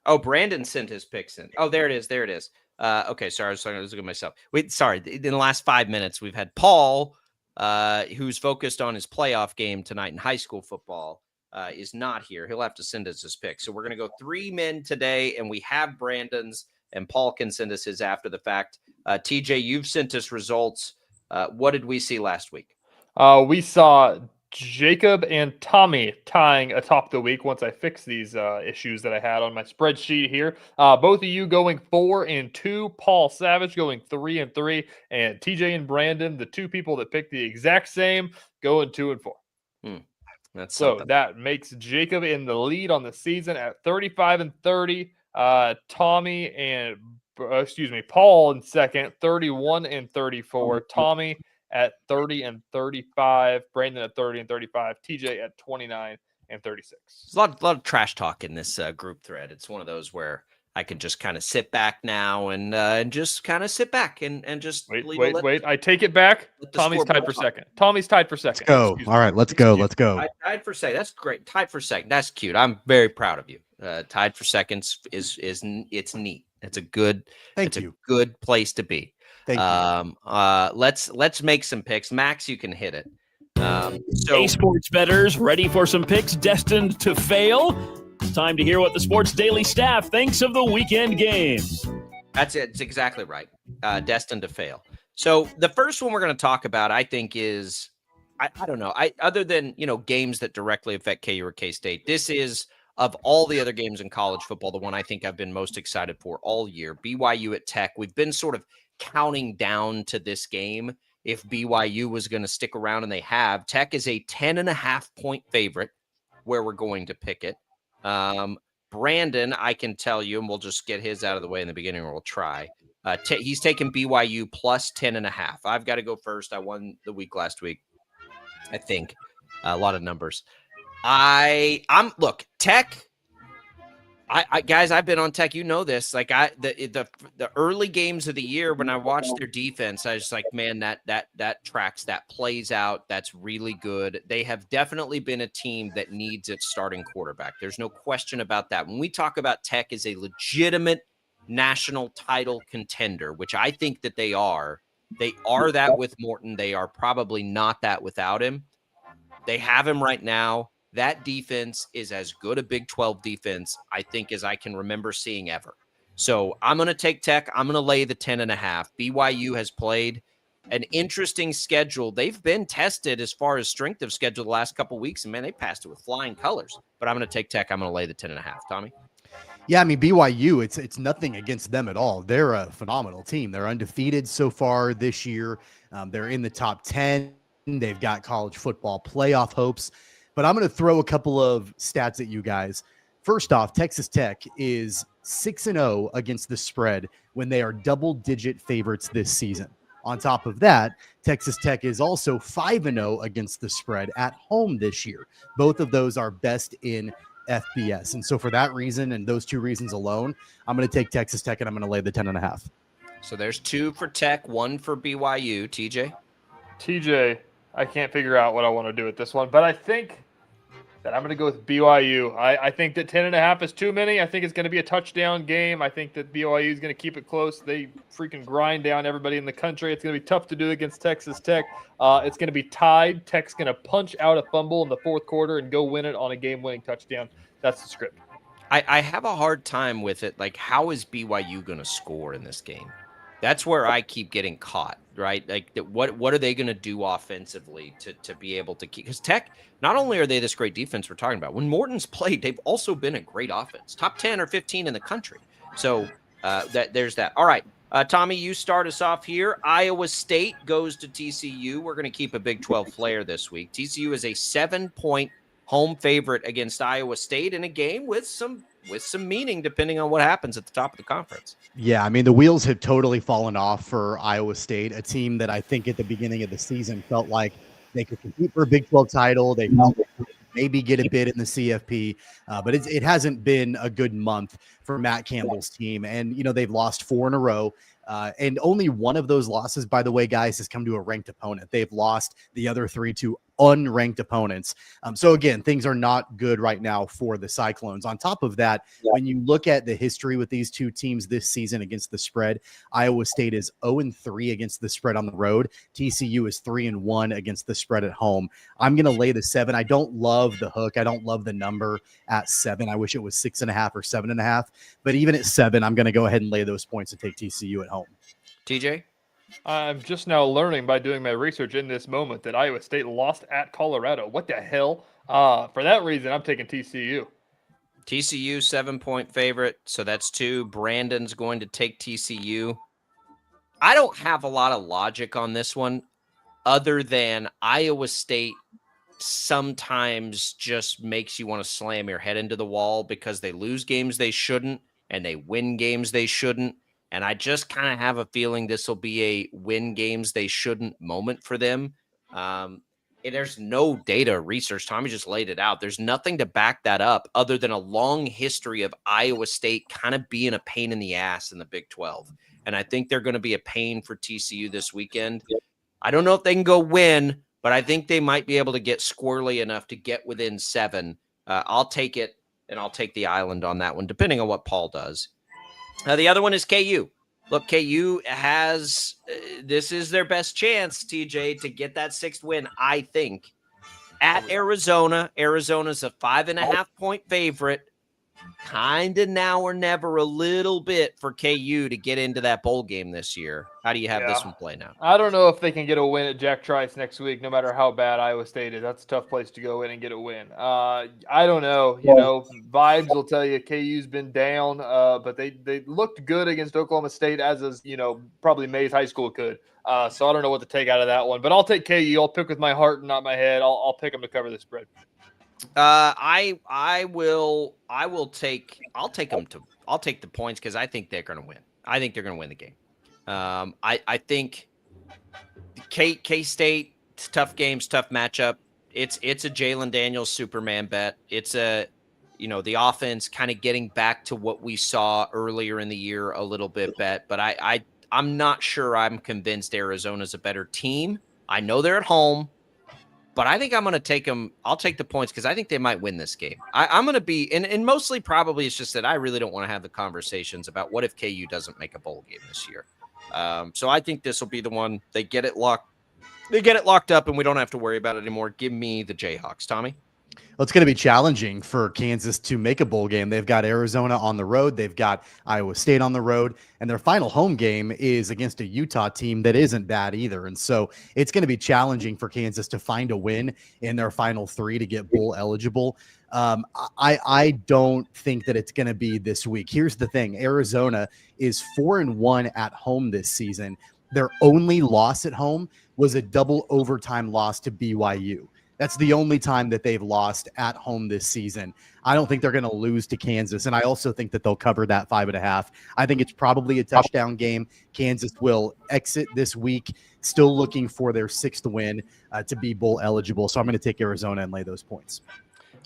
Speaker 1: Oh, Brandon sent his picks in. Oh, there it is. There it is. Okay, sorry. I was looking at myself. Wait, sorry. In the last 5 minutes, we've had Paul, who's focused on his playoff game tonight in high school football. Is not here. He'll have to send us his pick. So we're going to go 3 men today, and we have Brandon's, and Paul can send us his after the fact. TJ, you've sent us results. What did we see last week?
Speaker 2: We saw Jacob and Tommy tying atop the week once I fixed these issues that I had on my spreadsheet here. Both of you going 4-2, Paul Savage going 3-3, and TJ and Brandon, the two people that picked the exact same, going 2-4.
Speaker 1: That's
Speaker 2: so
Speaker 1: something.
Speaker 2: that makes Jacob in the lead on the season at 35-30. Tommy and Paul in second, 31-34. Tommy at 30-35. Brandon at 30-35. TJ at 29-36.
Speaker 1: There's a lot of trash talk in this group thread. It's one of those where I can just kind of sit back now and just kind of sit back and just
Speaker 2: wait. I take it back. Tommy's tied for second. Tommy's tied for second.
Speaker 17: Go. All right, let's go. Let's go.
Speaker 1: Tied for second. That's great. Tied for second. That's cute. I'm very proud of you. Tied for seconds is it's neat. It's a good. A good place to be.
Speaker 17: Thank you.
Speaker 1: Let's make some picks. Max, you can hit it.
Speaker 18: Hey, sports bettors, ready for some picks destined to fail? Time to hear what the Sports Daily staff thinks of the weekend games.
Speaker 1: That's it. It's exactly right. Destined to fail. So the first one we're going to talk about, I think, is I don't know. Other than games that directly affect KU or K-State, this is, of all the other games in college football, the one I think I've been most excited for all year. BYU at Tech. We've been sort of counting down to this game if BYU was going to stick around, and they have. Tech is a 10.5-point favorite where we're going to pick it. Brandon, I can tell you, and we'll just get his out of the way in the beginning, or we'll try. He's taken BYU plus 10.5. I've got to go first. I won the week last week. I think a lot of numbers. Look, Tech. Guys, I've been on Tech. You know this. Like the early games of the year when I watched their defense, I was like, man, that tracks, that plays out. That's really good. They have definitely been a team that needs its starting quarterback. There's no question about that. When we talk about Tech as a legitimate national title contender, which I think that they are that with Morton. They are probably not that without him. They have him right now. That defense is as good a Big 12 defense, I think, as I can remember seeing ever. So I'm going to take Tech. I'm going to lay the 10.5. BYU has played an interesting schedule. They've been tested as far as strength of schedule the last couple of weeks, and, man, they passed it with flying colors. But I'm going to take Tech. I'm going to lay the 10.5. Tommy?
Speaker 17: Yeah, I mean, BYU, it's nothing against them at all. They're a phenomenal team. They're undefeated so far this year. They're in the top 10. They've got college football playoff hopes. But I'm going to throw a couple of stats at you guys. First off, Texas Tech is 6-0 against the spread when they are double-digit favorites this season. On top of that, Texas Tech is also 5-0 against the spread at home this year. Both of those are best in FBS. And so for that reason and those two reasons alone, I'm going to take Texas Tech and I'm going to lay the 10.5.
Speaker 1: So there's 2 for Tech, 1 for BYU.
Speaker 2: TJ, I can't figure out what I want to do with this one, but I think that I'm going to go with BYU. I think that 10.5 is too many. I think it's going to be a touchdown game. I think that BYU is going to keep it close. They freaking grind down everybody in the country. It's going to be tough to do against Texas Tech. It's going to be tied. Tech's going to punch out a fumble in the fourth quarter and go win it on a game-winning touchdown. That's the script.
Speaker 1: I have a hard time with it. Like, how is BYU going to score in this game? That's where I keep getting caught, right? Like, what are they going to do offensively to be able to keep? Because Tech, not only are they this great defense we're talking about, when Morton's played, they've also been a great offense, top 10 or 15 in the country. So there's that. All right, Tommy, you start us off here. Iowa State goes to TCU. We're going to keep a Big 12 flair this week. TCU is a 7-point home favorite against Iowa State in a game with some with some meaning depending on what happens at the top of the conference.
Speaker 17: Yeah, I mean, the wheels have totally fallen off for Iowa State, a team that I think at the beginning of the season felt like they could compete for a Big 12 title. They felt they could maybe get a bid in the CFP, but it hasn't been a good month for Matt Campbell's team. And, they've lost 4 in a row. And only one of those losses, by the way, guys, has come to a ranked opponent. They've lost the other 3 to unranked opponents. So again, things are not good right now for the Cyclones. On top of that, when you look at the history with these two teams this season against the spread, Iowa State is 0-3 against the spread on the road. TCU is 3-1 against the spread at home. I'm going to lay the 7. I don't love the hook. I don't love the number at 7. I wish it was 6.5 or 7.5. But even at 7, I'm going to go ahead and lay those points and take TCU at home.
Speaker 1: TJ?
Speaker 2: I'm just now learning by doing my research in this moment that Iowa State lost at Colorado. What the hell? For that reason, I'm taking TCU.
Speaker 1: TCU 7-point favorite, so that's 2. Brandon's going to take TCU. I don't have a lot of logic on this one other than Iowa State sometimes just makes you want to slam your head into the wall because they lose games they shouldn't and they win games they shouldn't. And I just kind of have a feeling this will be a win games they shouldn't moment for them. There's no data research. Tommy just laid it out. There's nothing to back that up other than a long history of Iowa State kind of being a pain in the ass in the Big 12. And I think they're going to be a pain for TCU this weekend. I don't know if they can go win, but I think they might be able to get squirrely enough to get within 7. I'll take it, and I'll take the island on that one, depending on what Paul does. The other one is KU. Look, KU has this is their best chance, TJ, to get that 6th win, I think. At Arizona. Arizona's a 5.5-point favorite. Kind of now or never a little bit for KU to get into that bowl game this year. How do you have this one play now?
Speaker 2: I don't know if they can get a win at Jack Trice next week, no matter how bad Iowa State is. That's a tough place to go in and get a win. I don't know. Vibes will tell you KU's been down, but they looked good against Oklahoma State, as is, probably Mays High School could. So I don't know what to take out of that one. But I'll take KU. I'll pick with my heart and not my head. I'll pick them to cover the spread.
Speaker 1: I'll take the points because I think they're going to win. I think they're going to win the game. I think K-State, tough games, tough matchup. It's a Jalen Daniels Superman bet. It's the offense kind of getting back to what we saw earlier in the year a little bit bet, but I'm not sure I'm convinced Arizona's a better team. I know they're at home. But I think I'm going to take them. I'll take the points because I think they might win this game. I'm going to be, and mostly probably it's just that I really don't want to have the conversations about what if KU doesn't make a bowl game this year. So I think this will be the one they get it locked up, and we don't have to worry about it anymore. Give me the Jayhawks, Tommy.
Speaker 17: Well, it's going to be challenging for Kansas to make a bowl game. They've got Arizona on the road. They've got Iowa State on the road. And their final home game is against a Utah team that isn't bad either. And so it's going to be challenging for Kansas to find a win in their final 3 to get bowl eligible. I don't think that it's going to be this week. Here's the thing. Arizona is 4-1 at home this season. Their only loss at home was a double overtime loss to BYU. That's the only time that they've lost at home this season. I don't think they're going to lose to Kansas, and I also think that they'll cover that 5.5. I think it's probably a touchdown game. Kansas will exit this week still looking for their 6th win to be bowl eligible. So I'm going to take Arizona and lay those points.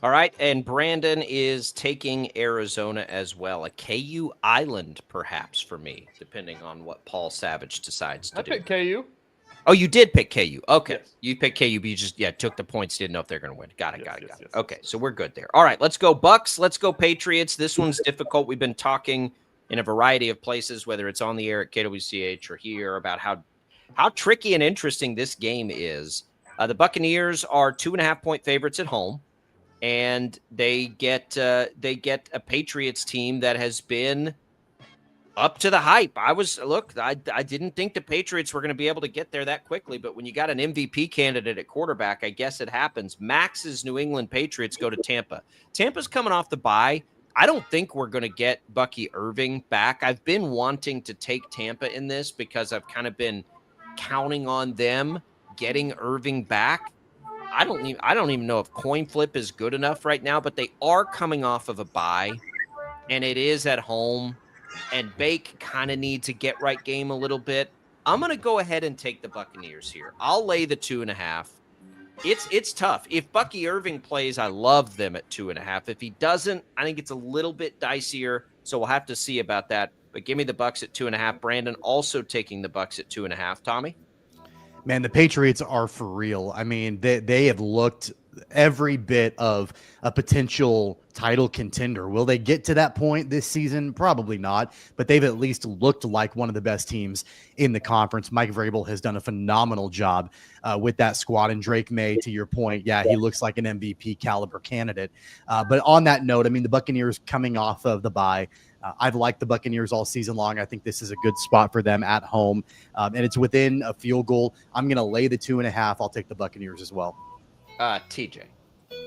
Speaker 1: All right, and Brandon is taking Arizona as well. A KU island, perhaps, for me, depending on what Paul Savage decides to do.
Speaker 2: I picked KU.
Speaker 1: Oh, you did pick KU. Okay.
Speaker 2: Yes.
Speaker 1: You picked KU, but you just took the points, didn't know if they're going to win. Got it. Okay, so we're good there. All right, let's go Bucks. Let's go Patriots. This one's difficult. We've been talking in a variety of places, whether it's on the air at KWCH or here, about how tricky and interesting this game is. The Buccaneers are 2.5-point favorites at home, and they get a Patriots team that has been up to the hype. I didn't think the Patriots were going to be able to get there that quickly, but when you got an MVP candidate at quarterback, I guess it happens. Max's New England Patriots go to Tampa. Tampa's coming off the bye. I don't think we're going to get Bucky Irving back. I've been wanting to take Tampa in this because I've kind of been counting on them getting Irving back. I don't even know if coin flip is good enough right now, but they are coming off of a bye. and it is at home, and Bake kind of needs a get-right game a little bit. I'm going to go ahead and take the Buccaneers here. I'll lay the 2.5. It's tough. If Bucky Irving plays, I love them at 2.5. If he doesn't, I think it's a little bit dicier, so we'll have to see about that. But give me the Bucs at 2.5. Brandon also taking the Bucs at 2.5. Tommy?
Speaker 17: Man, the Patriots are for real. I mean, they have looked every bit of a potential title contender. Will they get to that point this season? Probably not, but they've at least looked like one of the best teams in the conference. Mike Vrabel has done a phenomenal job with that squad, and Drake May, to your point, yeah, he looks like an MVP caliber candidate. But on that note, I mean, the Buccaneers coming off of the bye, I've liked the Buccaneers all season long. I think this is a good spot for them at home, and it's within a field goal. I'm going to lay the 2.5. I'll take the Buccaneers as well.
Speaker 1: TJ,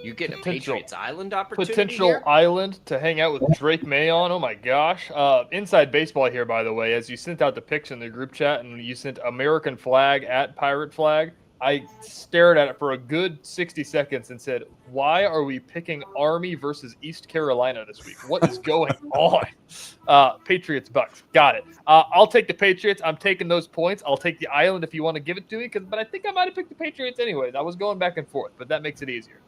Speaker 1: you getting a Patriots Island opportunity
Speaker 2: Potential
Speaker 1: here?
Speaker 2: island to hang out with Drake May on. Oh my gosh. Inside baseball here, by the way, as you sent out the pics in the group chat and you sent American flag at pirate flag, I stared at it for a good 60 seconds and said, why are we picking Army versus East Carolina this week? What is going on? Patriots, Bucks. Got it. I'll take the Patriots. I'm taking those points. I'll take the island if you want to give it to me, but I think I might have picked the Patriots anyways. I was going back and forth, but that makes it easier.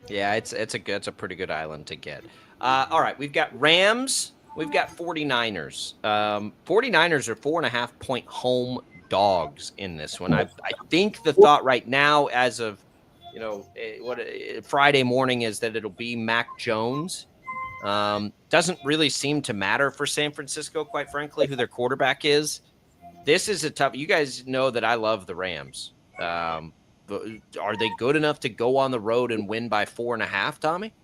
Speaker 1: Yeah, it's a pretty good island to get. All right, we've got Rams. We've got 49ers. 49ers are 4.5-point home dogs in this one. I think the thought right now, as of Friday morning, is that it'll be Mac Jones. Doesn't really seem to matter for San Francisco, quite frankly, who their quarterback is. This is a tough. You guys know that I love the Rams. Are they good enough to go on the road and win by 4.5, Tommy?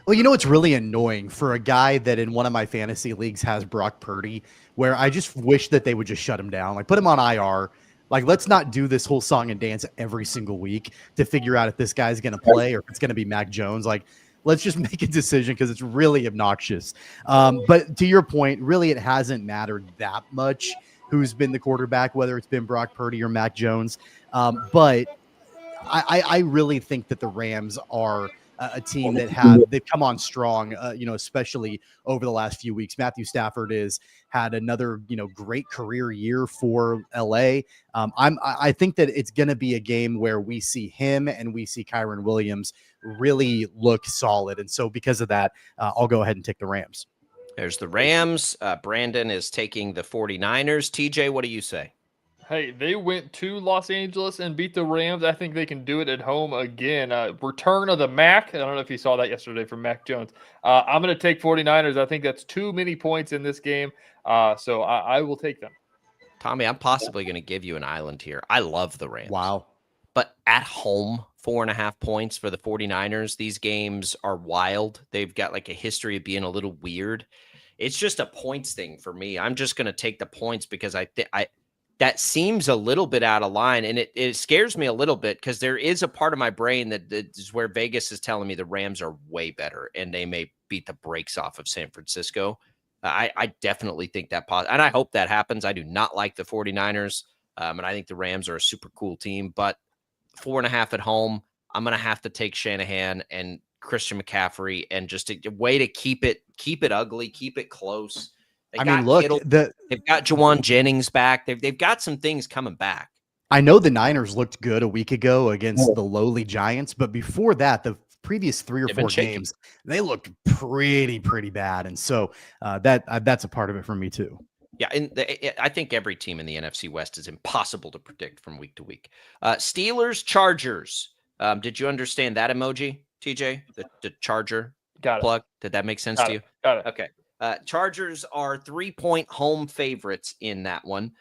Speaker 17: Well, you know what's really annoying for a guy that in one of my fantasy leagues has Brock Purdy, where I just wish that they would just shut him down, like put him on IR. Like, let's not do this whole song and dance every single week to figure out if this guy's going to play or if it's going to be Mac Jones. Like, let's just make a decision because it's really obnoxious. But to your point, really, it hasn't mattered that much who's been the quarterback, whether it's been Brock Purdy or Mac Jones. But I really think that the Rams are a team that they've come on strong, especially over the last few weeks. Matthew Stafford has had another, great career year for LA. I think that it's going to be a game where we see him and we see Kyron Williams really look solid. And so because of that, I'll go ahead and take the Rams.
Speaker 1: There's the Rams. Brandon is taking the 49ers. TJ, what do you say?
Speaker 2: Hey, they went to Los Angeles and beat the Rams. I think they can do it at home again. Return of the Mac. I don't know if you saw that yesterday from Mac Jones. I'm going to take 49ers. I think that's too many points in this game. So I will take them.
Speaker 1: Tommy, I'm possibly going to give you an island here. I love the Rams.
Speaker 17: Wow.
Speaker 1: But at home, 4.5 points for the 49ers. These games are wild. They've got like a history of being a little weird. It's just a points thing for me. I'm just going to take the points because that seems a little bit out of line, and it scares me a little bit because there is a part of my brain that is where Vegas is telling me the Rams are way better and they may beat the brakes off of San Francisco. I definitely think that and I hope that happens. I do not like the 49ers, and I think the Rams are a super cool team, but 4.5 at home, I'm going to have to take Shanahan and Christian McCaffrey and just a way to keep it ugly, keep it close. They've got Juwan Jennings back. They've got some things coming back.
Speaker 17: I know the Niners looked good a week ago against the lowly Giants, but before that, the previous 3 or 4 games, they looked pretty bad. And so that's a part of it for me too.
Speaker 1: Yeah, and I think every team in the NFC West is impossible to predict from week to week. Steelers, Chargers. Did you understand that emoji, TJ? The Charger plug? Did that make sense to you?
Speaker 2: Got it.
Speaker 1: Okay. Chargers are 3-point home favorites in that one.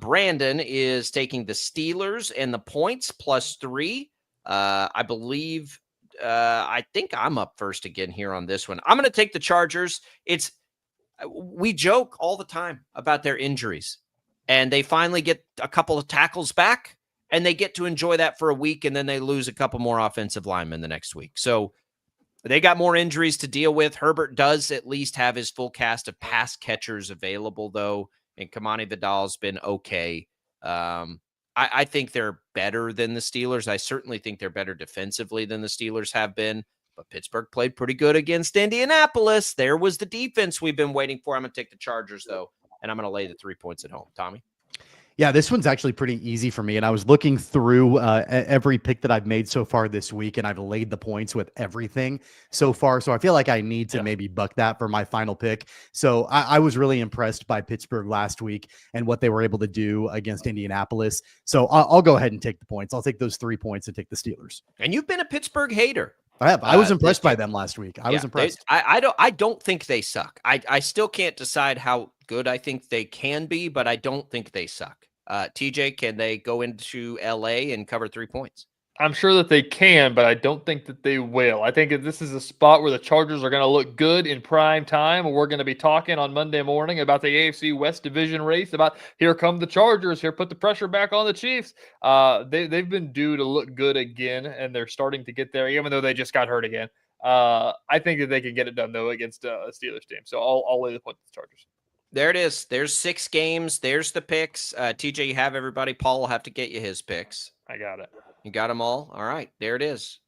Speaker 1: Brandon is taking the Steelers and the points +3. I believe, I think I'm up first again here on this one. I'm going to take the Chargers. We joke all the time about their injuries, and they finally get a couple of tackles back, and they get to enjoy that for a week, and then they lose a couple more offensive linemen the next week. So they got more injuries to deal with. Herbert does at least have his full cast of pass catchers available, though, and Kamani Vidal's been okay. I think they're better than the Steelers. I certainly think they're better defensively than the Steelers have been, but Pittsburgh played pretty good against Indianapolis. There was the defense we've been waiting for. I'm going to take the Chargers, though, and I'm going to lay the 3 points at home. Tommy?
Speaker 17: Yeah, this one's actually pretty easy for me. And I was looking through every pick that I've made so far this week, and I've laid the points with everything so far. So I feel like I need to maybe buck that for my final pick. So I was really impressed by Pittsburgh last week and what they were able to do against Indianapolis. So I'll go ahead and take the points. I'll take those 3 points and take the Steelers.
Speaker 1: And you've been a Pittsburgh hater.
Speaker 17: I have. I was impressed by them last week. I was impressed.
Speaker 1: I don't think they suck. I still can't decide how good I think they can be, but I don't think they suck. TJ, can they go into LA and cover 3 points?
Speaker 2: I'm sure that they can, but I don't think that they will. I think this is a spot where the Chargers are going to look good in prime time. We're going to be talking on Monday morning about the AFC West division race, about here come the Chargers, here put the pressure back on the Chiefs. They've been due to look good again, and they're starting to get there, even though they just got hurt again. I think that they can get it done, though, against a Steelers team. So I'll lay the point with the Chargers.
Speaker 1: There it is. There's 6 games. There's the picks. TJ, you have everybody. Paul will have to get you his picks.
Speaker 2: I got it.
Speaker 1: You got them all? All right. There it is.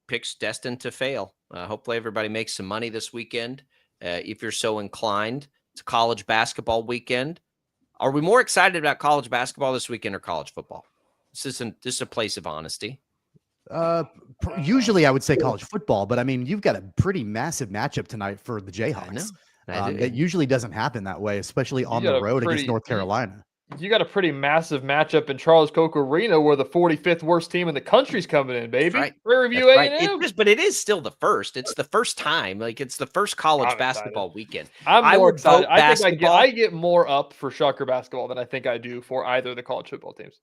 Speaker 1: Picks destined to fail. Hopefully everybody makes some money this weekend. If you're so inclined. It's college basketball weekend. Are we more excited about college basketball this weekend or college football? This is a place of honesty.
Speaker 17: Usually I would say college football, but I mean, you've got a pretty massive matchup tonight for the Jayhawks. That usually doesn't happen that way, especially on the road against North Carolina.
Speaker 2: You got a pretty massive matchup in Charles Koch Arena where the 45th worst team in the country's coming in, baby.
Speaker 1: Right.
Speaker 2: Prairie View A&M.
Speaker 1: But it is still the first. It's the first time. Like, it's the first college basketball weekend.
Speaker 2: I'm more excited. I think I get more up for Shocker basketball than I think I do for either of the college football teams.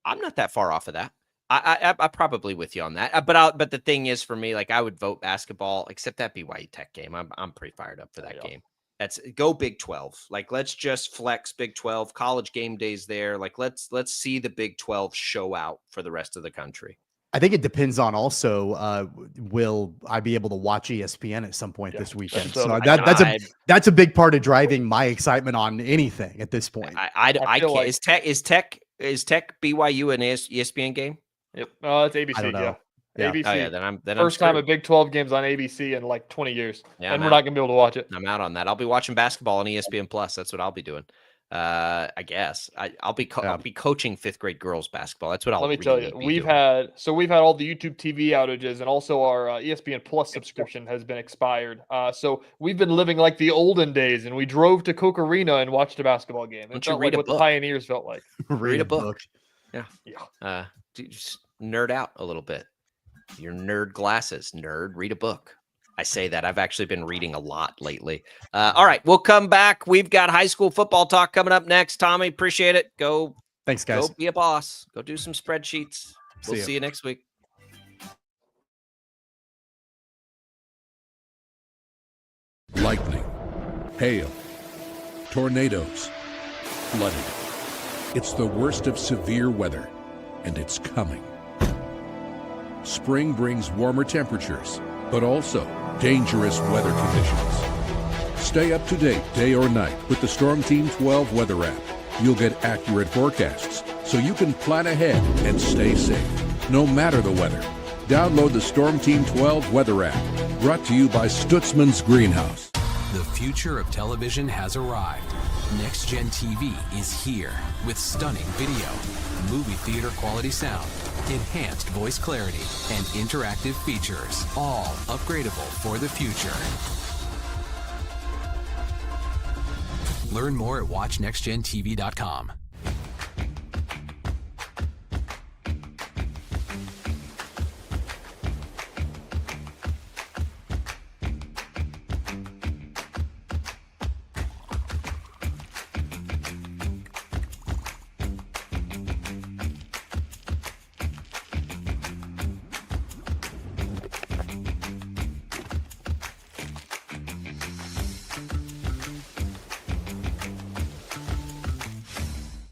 Speaker 1: I'm not that far off of that. I'm probably with you on that. But the thing is, for me, like, I would vote basketball, except that BYU Tech game. I'm pretty fired up for that game. Go Big 12. Like, let's just flex Big 12. College game days there. Like, let's see the Big 12 show out for the rest of the country.
Speaker 17: I think it depends on also, will I be able to watch ESPN at some point this weekend? So that's a big part of driving my excitement on anything at this point.
Speaker 1: I can't. Like, is Tech BYU an ESPN game?
Speaker 2: Yep. It's ABC.
Speaker 17: I don't know.
Speaker 2: Yeah. ABC.
Speaker 1: Oh, yeah, then I'm
Speaker 2: first time a Big 12 game's on ABC in like 20 years.
Speaker 1: Yeah,
Speaker 2: and we're not gonna be able to watch it.
Speaker 1: I'm out on that. I'll be watching basketball on ESPN Plus. That's what I'll be doing. I guess I'll be coaching 5th grade girls basketball. That's what I'll.
Speaker 2: Let me tell you, we've had all the YouTube TV outages, and also our ESPN Plus subscription has been expired. So we've been living like the olden days, and we drove to Koch Arena and watched a basketball game. It felt like what the Pioneers felt like.
Speaker 1: Read a book. Yeah. Just nerd out a little bit. Your nerd glasses, nerd. Read a book. I say that. I've actually been reading a lot lately. All right, we'll come back. We've got high school football talk coming up next. Tommy, appreciate it.
Speaker 17: Thanks, guys.
Speaker 1: Go be a boss. Go do some spreadsheets. We'll see you next week.
Speaker 3: Lightning, hail, tornadoes, flooding. It's the worst of severe weather, and it's coming. Spring brings warmer temperatures, but also dangerous weather conditions. Stay up to date day or night with the Storm Team 12 weather app. You'll get accurate forecasts, so you can plan ahead and stay safe, no matter the weather. Download the Storm Team 12 weather app, brought to you by Stutzman's Greenhouse.
Speaker 6: The future of television has arrived. Next Gen TV is here with stunning video, movie theater quality sound, enhanced voice clarity, and interactive features, all upgradable for the future. Learn more at watchnextgentv.com.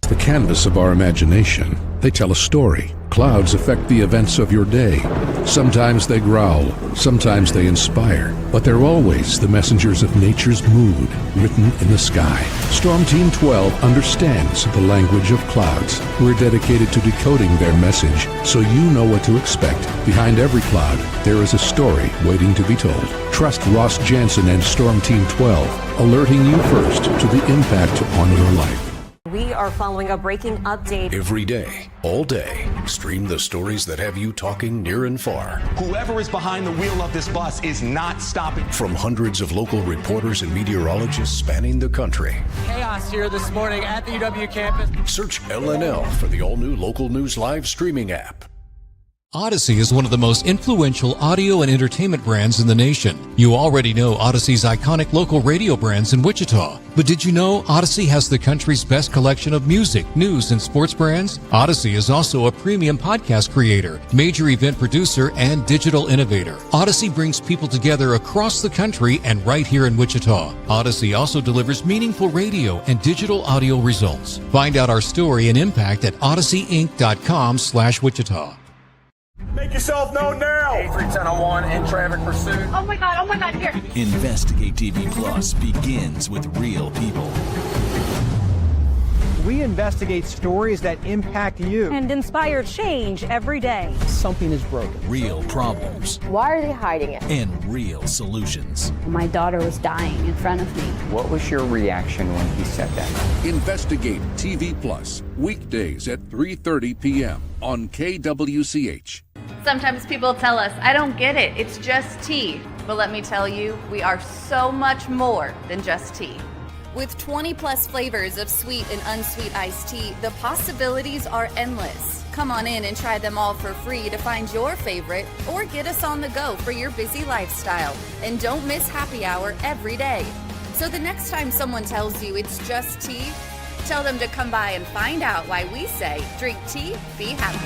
Speaker 3: The canvas of our imagination. They tell a story, clouds affect the events of your day. Sometimes they growl, sometimes they inspire, but they're always the messengers of nature's mood written in the sky. Storm Team 12 understands the language of clouds. We're dedicated to decoding their message so you know what to expect. Behind every cloud, there is a story waiting to be told. Trust Ross Jansen and Storm Team 12, alerting you first to the impact on your life.
Speaker 19: We are following a breaking update.
Speaker 16: Every day, all day, stream the stories that have you talking near and far.
Speaker 4: Whoever is behind the wheel of this bus is not stopping.
Speaker 16: From hundreds of local reporters and meteorologists spanning the country.
Speaker 8: Chaos here this morning at the UW campus.
Speaker 16: Search LNL for the all-new Local News Live streaming app.
Speaker 9: Odyssey is one of the most influential audio and entertainment brands in the nation. You already know Odyssey's iconic local radio brands in Wichita. But did you know Odyssey has the country's best collection of music, news, and sports brands? Odyssey is also a premium podcast creator, major event producer, and digital innovator. Odyssey brings people together across the country and right here in Wichita. Odyssey also delivers meaningful radio and digital audio results. Find out our story and impact at odysseyinc.com/Wichita.
Speaker 20: Make yourself known now.
Speaker 21: 83101 in traffic pursuit.
Speaker 22: Oh my God, here.
Speaker 11: Investigate TV Plus begins with real people.
Speaker 12: We investigate stories that impact you.
Speaker 19: And inspire change every day.
Speaker 12: Something is broken.
Speaker 11: Real problems
Speaker 22: Why are they hiding it?
Speaker 11: and real solutions.
Speaker 22: My daughter was dying in front of me.
Speaker 13: What was your reaction when he said that?
Speaker 3: Investigate TV Plus, weekdays at 3:30 p.m. on KWCH.
Speaker 10: Sometimes people tell us, I don't get it, it's just tea. But let me tell you, we are so much more than just tea.
Speaker 14: With 20 plus flavors of sweet and unsweet iced tea, the possibilities are endless. Come on in and try them all for free to find your favorite or get us on the go for your busy lifestyle. And don't miss happy hour every day. So the next time someone tells you it's just tea, tell them to come by and find out why we say drink tea, be happy.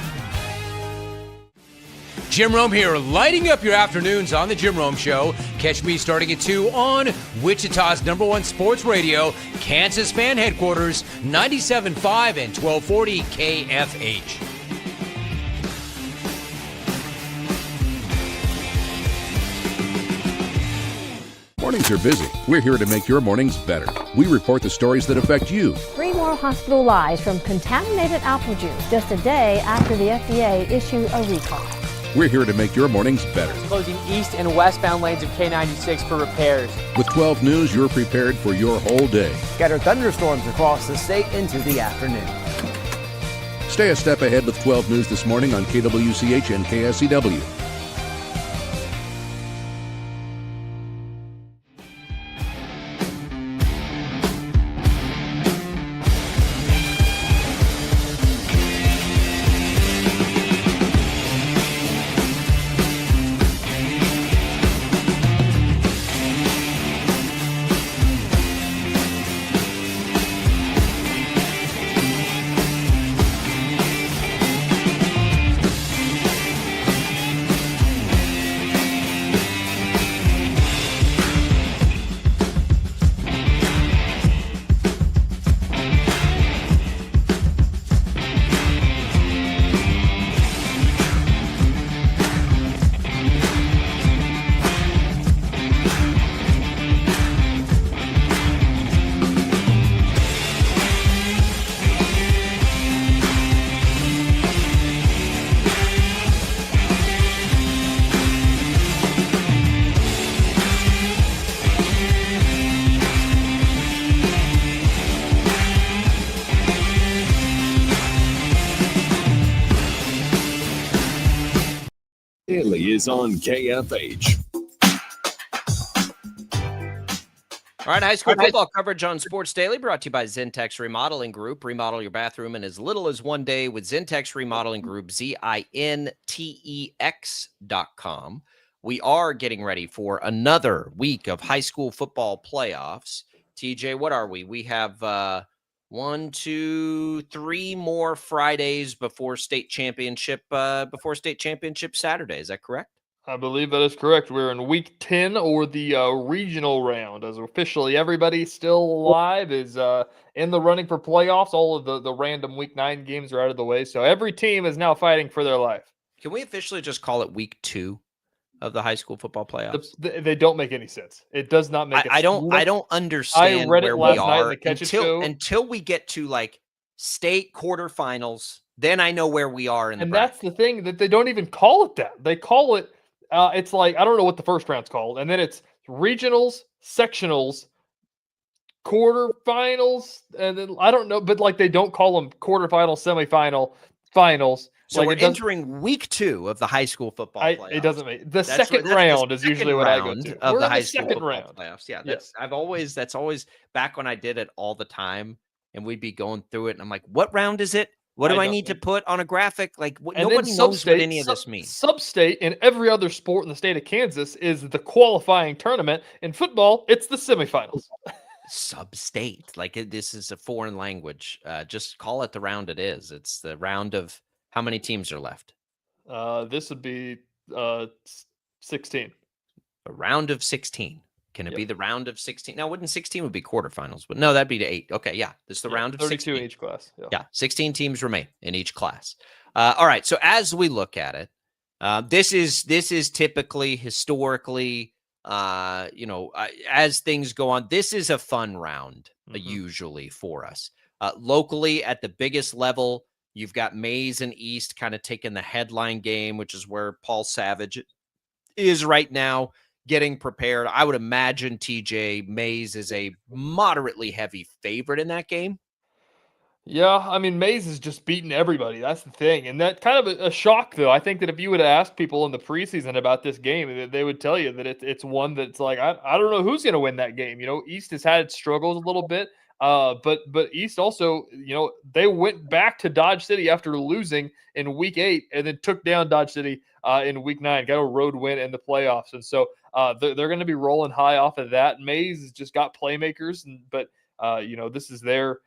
Speaker 15: Jim Rome here, lighting up your afternoons on The Jim Rome Show. Catch me starting at 2 on Wichita's #1 sports radio, Kansas Fan Headquarters, 97.5 and 1240 KFH.
Speaker 3: Mornings are busy. We're here to make your mornings better. We report the stories that affect you.
Speaker 5: 3 more hospital lies from contaminated apple juice just a day after the FDA issued a recall.
Speaker 3: We're here to make your mornings better.
Speaker 8: Closing east and westbound lanes of K96 for repairs.
Speaker 3: With 12 News, you're prepared for your whole day.
Speaker 12: Scattered thunderstorms across the state into the afternoon.
Speaker 3: Stay a step ahead with 12 News this morning on KWCH and KSCW.
Speaker 16: Daily is on KFH.
Speaker 1: All right, high school football coverage on Sports Daily brought to you by Zentex Remodeling Group. Remodel your bathroom in as little as one day with Zentex Remodeling Group, ZINTEX.com. We are getting ready for another week of high school football playoffs. TJ, what are we? We have 1, 2, 3 more Fridays before state championship Saturday. Is that correct?
Speaker 2: I believe that is correct. We're in week 10 or the regional round, as officially everybody still alive is in the running for playoffs. All of the random week 9 games are out of the way. So every team is now fighting for their life.
Speaker 1: Can we officially just call it week 2 of the high school football playoffs?
Speaker 2: They don't make any sense. It does not make
Speaker 1: I don't understand where we are until we get to like state quarterfinals. Then I know where we are in the bracket.
Speaker 2: That's the thing, that they don't even call it that. They call it it's like, I don't know what the first round's called, and then it's regionals, sectionals, quarterfinals, and then I don't know, but like they don't call them quarterfinal, semifinal, finals.
Speaker 1: So
Speaker 2: like
Speaker 1: we're entering week 2 of the high school football playoffs.
Speaker 2: It doesn't make the second round is usually what I go to.
Speaker 1: Of
Speaker 2: we're
Speaker 1: the
Speaker 2: in
Speaker 1: high
Speaker 2: the
Speaker 1: school
Speaker 2: second
Speaker 1: football
Speaker 2: round
Speaker 1: playoffs. Yeah, that's always back when I did it all the time, and we'd be going through it, and I'm like, what round is it? What do I need to put on a graphic? Like, nobody knows what any of this means.
Speaker 2: Sub-state in every other sport in the state of Kansas is the qualifying tournament. In football, it's the semifinals.
Speaker 1: Sub-state, like this is a foreign language. Just call it the round it is. It's the round of how many teams are left?
Speaker 2: This would be 16.
Speaker 1: A round of 16. Can it be the round of 16? Now, wouldn't 16 would be quarterfinals, but no, that'd be 8. Okay, yeah. This is the round of
Speaker 2: 32
Speaker 1: 16.
Speaker 2: in each class.
Speaker 1: Yeah, 16 teams remain in each class. All right, so as we look at it, this is typically, historically, as things go on, this is a fun round usually for us. Locally, at the biggest level, you've got Maize and East kind of taking the headline game, which is where Paul Savage is right now, getting prepared. I would imagine TJ Maize is a moderately heavy favorite in that game.
Speaker 2: Yeah, I mean, Maize is just beating everybody. That's the thing. And that kind of a shock, though. I think that if you would have asked people in the preseason about this game, they would tell you that it's one that's like, I don't know who's going to win that game. East has had struggles a little bit. But East also, they went back to Dodge City after losing in week 8 and then took down Dodge City in week 9, got a road win in the playoffs. And so they're going to be rolling high off of that. Maize has just got playmakers, but this is their,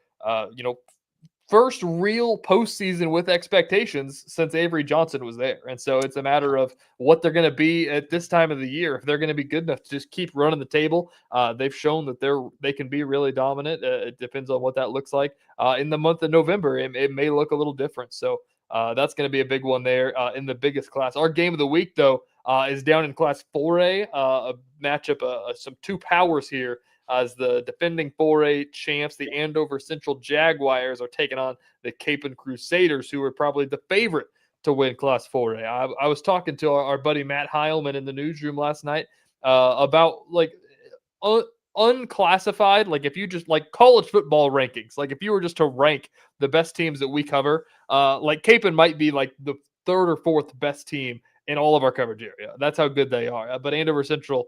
Speaker 2: first real postseason with expectations since Avery Johnson was there. And so it's a matter of what they're going to be at this time of the year. If they're going to be good enough to just keep running the table, they've shown that they can be really dominant. It depends on what that looks like. In the month of November, it may look a little different. So that's going to be a big one there in the biggest class. Our game of the week, though, is down in Class 4A, a matchup, some two powers here. As the defending 4A champs, the Andover Central Jaguars are taking on the Capon Crusaders, who are probably the favorite to win Class 4A. I was talking to our buddy Matt Heilman in the newsroom last night about unclassified, like if you just like college football rankings, like if you were just to rank the best teams that we cover, like Capon might be like the 3rd or 4th best team in all of our coverage area. That's how good they are. But Andover Central,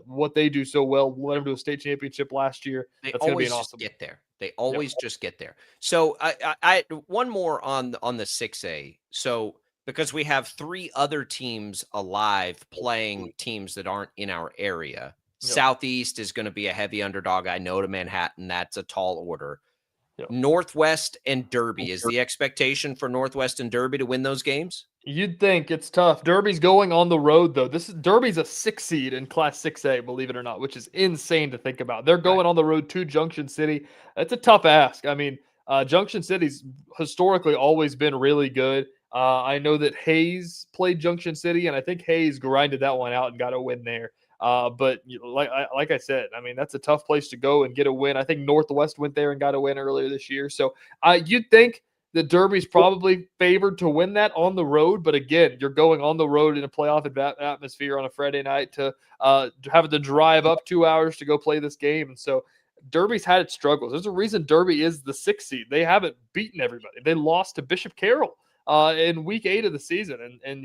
Speaker 2: what they do so well, led them to a state championship last year.
Speaker 1: That's going to be an awesome. Get there. They always just get there. So I one more on the 6A. So because we have 3 other teams alive playing teams that aren't in our area. Yep. Southeast is going to be a heavy underdog. I know to Manhattan. That's a tall order. Yep. Northwest and Derby. Is the expectation for Northwest and Derby to win those games?
Speaker 2: You'd think. It's tough. Derby's going on the road, though. Derby's a 6 seed in Class 6A, believe it or not, which is insane to think about. They're going on the road to Junction City. It's a tough ask. I mean, Junction City's historically always been really good. I know that Hayes played Junction City, and I think Hayes grinded that one out and got a win there. But like I said, I mean, that's a tough place to go and get a win. I think Northwest went there and got a win earlier this year. So you'd think that Derby's probably favored to win that on the road. But again, you're going on the road in a playoff atmosphere on a Friday night to having to drive up 2 hours to go play this game. And so Derby's had its struggles. There's a reason Derby is the 6th seed. They haven't beaten everybody. They lost to Bishop Carroll in week 8 of the season. And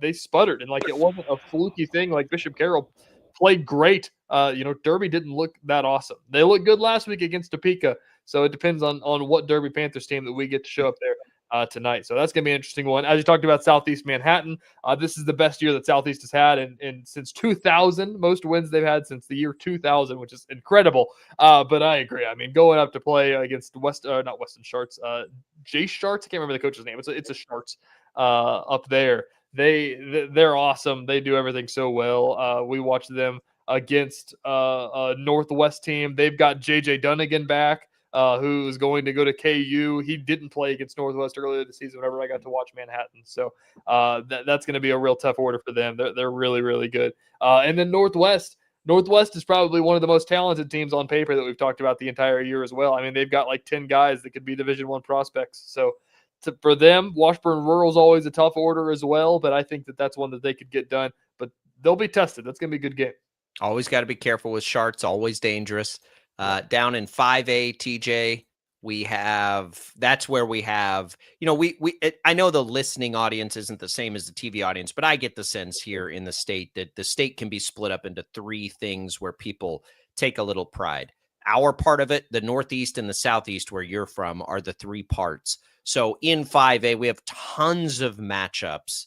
Speaker 2: they sputtered. And like, it wasn't a fluky thing. Like Bishop Carroll played great. Derby didn't look that awesome. They looked good last week against Topeka. So it depends on what Derby Panthers team that we get to show up there tonight. So that's going to be an interesting one. As you talked about Southeast Manhattan, this is the best year that Southeast has had in since 2000. Most wins they've had since the year 2000, which is incredible. But I agree. I mean, going up to play against not Weston Sharts, Jay Sharts. I can't remember the coach's name. It's a Sharts up there. they're awesome. They do everything so well. We watched them against a Northwest team. They've got JJ Dunnigan back, who's going to go to KU. He didn't play against Northwest earlier this season whenever I got to watch Manhattan. So that's going to be a real tough order for them. They're really, really good. And then Northwest is probably one of the most talented teams on paper that we've talked about the entire year as well. I mean, they've got like 10 guys that could be Division I prospects. So for them, Washburn Rural is always a tough order as well, but I think that's one that they could get done. But they'll be tested. That's going to be a good game.
Speaker 1: Always got to be careful with Sharts. Always dangerous. Down in 5A, TJ, that's where we have, I know the listening audience isn't the same as the TV audience, but I get the sense here in the state that the state can be split up into three things where people take a little pride. Our part of it, the Northeast and the Southeast, where you're from, are the three parts. So in 5A, we have tons of matchups.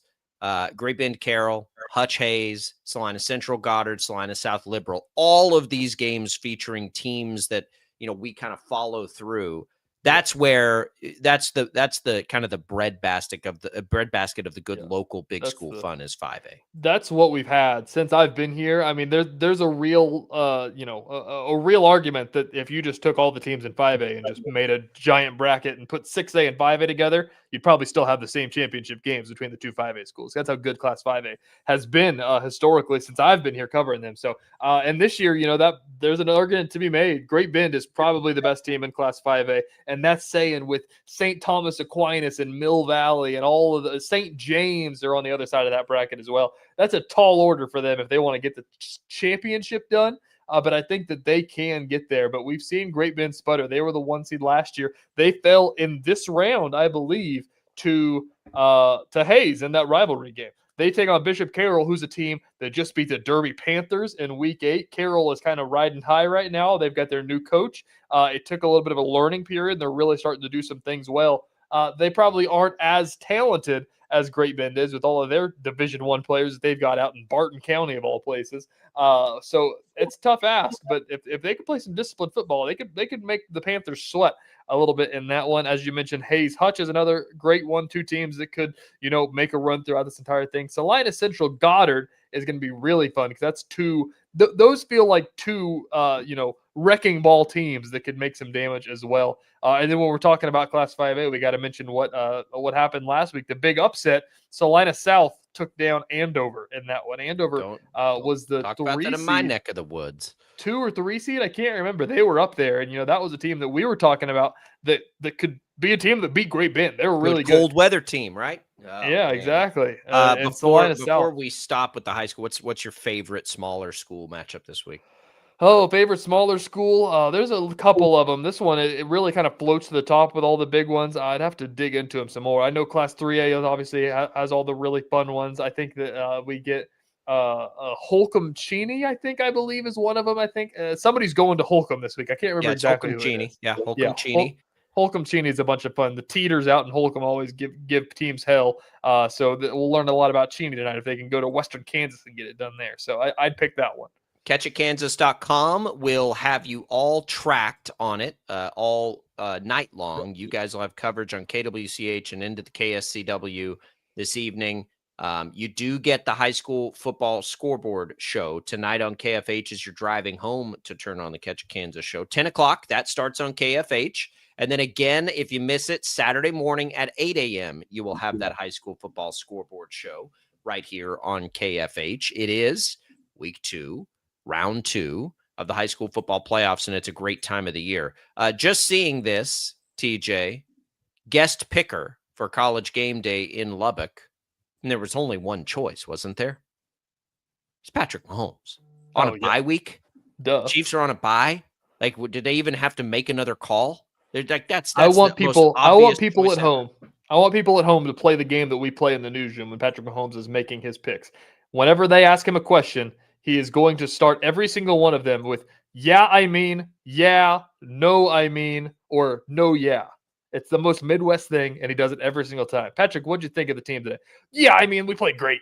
Speaker 1: Great Bend Carroll, Hutch Hayes, Salina Central Goddard, Salina South Liberal, all of these games featuring teams that, we kind of follow through. That's where that's the kind of the breadbasket of the good local big school fun is 5A.
Speaker 2: That's what we've had since I've been here. I mean, there's a real a real argument that if you just took all the teams in 5A and just made a giant bracket and put 6A and 5A together, you'd probably still have the same championship games between the two 5A schools. That's how good Class 5A has been historically since I've been here covering them. So, and this year, that there's an argument to be made. Great Bend is probably the best team in Class 5A, and that's saying with St. Thomas Aquinas and Mill Valley and all of the St. James are on the other side of that bracket as well. That's a tall order for them if they want to get the championship done. But I think that they can get there. But we've seen Great Bend sputter. They were the 1 seed last year. They fell in this round, I believe, to Hayes in that rivalry game. They take on Bishop Carroll, who's a team that just beat the Derby Panthers in Week 8. Carroll is kind of riding high right now. They've got their new coach. It took a little bit of a learning period. They're really starting to do some things well. They probably aren't as talented as Great Bend is with all of their Division I players that they've got out in Barton County of all places. So it's a tough ask, but if they could play some disciplined football, they could make the Panthers sweat a little bit in that one. As you mentioned, Hayes Hutch is another great one, two teams that could, make a run throughout this entire thing. Salina Central Goddard is going to be really fun because that's two, those feel like two, wrecking ball teams that could make some damage as well. And then when we're talking about Class 5A, we got to mention what happened last week. The big upset, Salina South took down Andover in that one. Andover was the
Speaker 1: talk
Speaker 2: 3
Speaker 1: about that in
Speaker 2: seed,
Speaker 1: my neck of the woods.
Speaker 2: 2 or 3 seed. I can't remember. They were up there, and that was a team that we were talking about that could be a team that beat Great Bend. They were really good.
Speaker 1: Cold weather team, right?
Speaker 2: Oh, yeah, exactly.
Speaker 1: Before we stop with the high school, what's your favorite smaller school matchup this week?
Speaker 2: Oh, favorite smaller school? There's a couple of them. This one, it really kind of floats to the top with all the big ones. I'd have to dig into them some more. I know Class 3A obviously has all the really fun ones. I think that we get Holcomb Cheney, I believe is one of them. I think somebody's going to Holcomb this week. I can't remember exactly
Speaker 1: Holcomb
Speaker 2: who
Speaker 1: Cheney.
Speaker 2: it is.
Speaker 1: Yeah, Holcomb Cheney.
Speaker 2: Holcomb Cheney is a bunch of fun. The Teeters out in Holcomb always give teams hell. So we'll learn a lot about Cheney tonight if they can go to Western Kansas and get it done there. So I'd pick that one.
Speaker 1: Catchitkansas.com will have you all tracked on it all night long. You guys will have coverage on KWCH and into the KSCW this evening. You do get the high school football scoreboard show tonight on KFH as you're driving home to turn on the Catch a Kansas show. 10 o'clock, that starts on KFH. And then again, if you miss it, Saturday morning at 8 a.m., you will have that high school football scoreboard show right here on KFH. It is week 2. Round 2 of the high school football playoffs, and it's a great time of the year. Just seeing this, TJ, guest picker for College Game Day in Lubbock, and there was only one choice, wasn't there? It's Patrick Mahomes. On a bye week?
Speaker 2: Duh.
Speaker 1: Chiefs are on a bye? Like, did they even have to make another call? They're like, that's
Speaker 2: I want people at home.
Speaker 1: Ever.
Speaker 2: I want people at home to play the game that we play in the newsroom when Patrick Mahomes is making his picks. Whenever they ask him a question, he is going to start every single one of them with, yeah, I mean, yeah, no, I mean, or no, yeah. It's the most Midwest thing, and he does it every single time. Patrick, what'd you think of the team today? Yeah, I mean, we played great.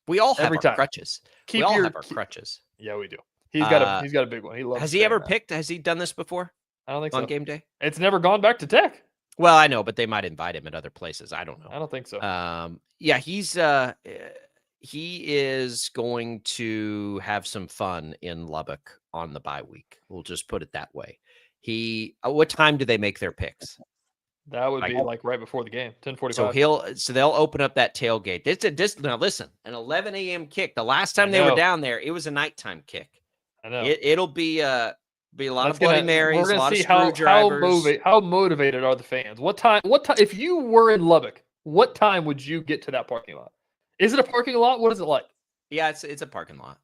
Speaker 1: We all have our crutches. We all have our crutches.
Speaker 2: Yeah, we do. He's got a big one. He loves.
Speaker 1: Has he ever picked? Has he done this before?
Speaker 2: I don't think
Speaker 1: on
Speaker 2: so.
Speaker 1: Game Day.
Speaker 2: It's never gone back to Tech.
Speaker 1: Well, I know, but they might invite him at other places. I don't know.
Speaker 2: I don't think so.
Speaker 1: Yeah, he is going to have some fun in Lubbock on the bye week. We'll just put it that way. What time do they make their picks?
Speaker 2: That would be like right before the game, 10:45.
Speaker 1: So they'll open up that tailgate. Now listen, an 11 a.m. kick. The last time they were down there, it was a nighttime kick.
Speaker 2: I know.
Speaker 1: It'll be a lot of Bloody Marys.
Speaker 2: We're
Speaker 1: a lot
Speaker 2: gonna see
Speaker 1: of screwdrivers.
Speaker 2: how motivated are the fans. What time? If you were in Lubbock, what time would you get to that parking lot? Is it a parking lot? What is it like?
Speaker 1: Yeah, it's a parking lot.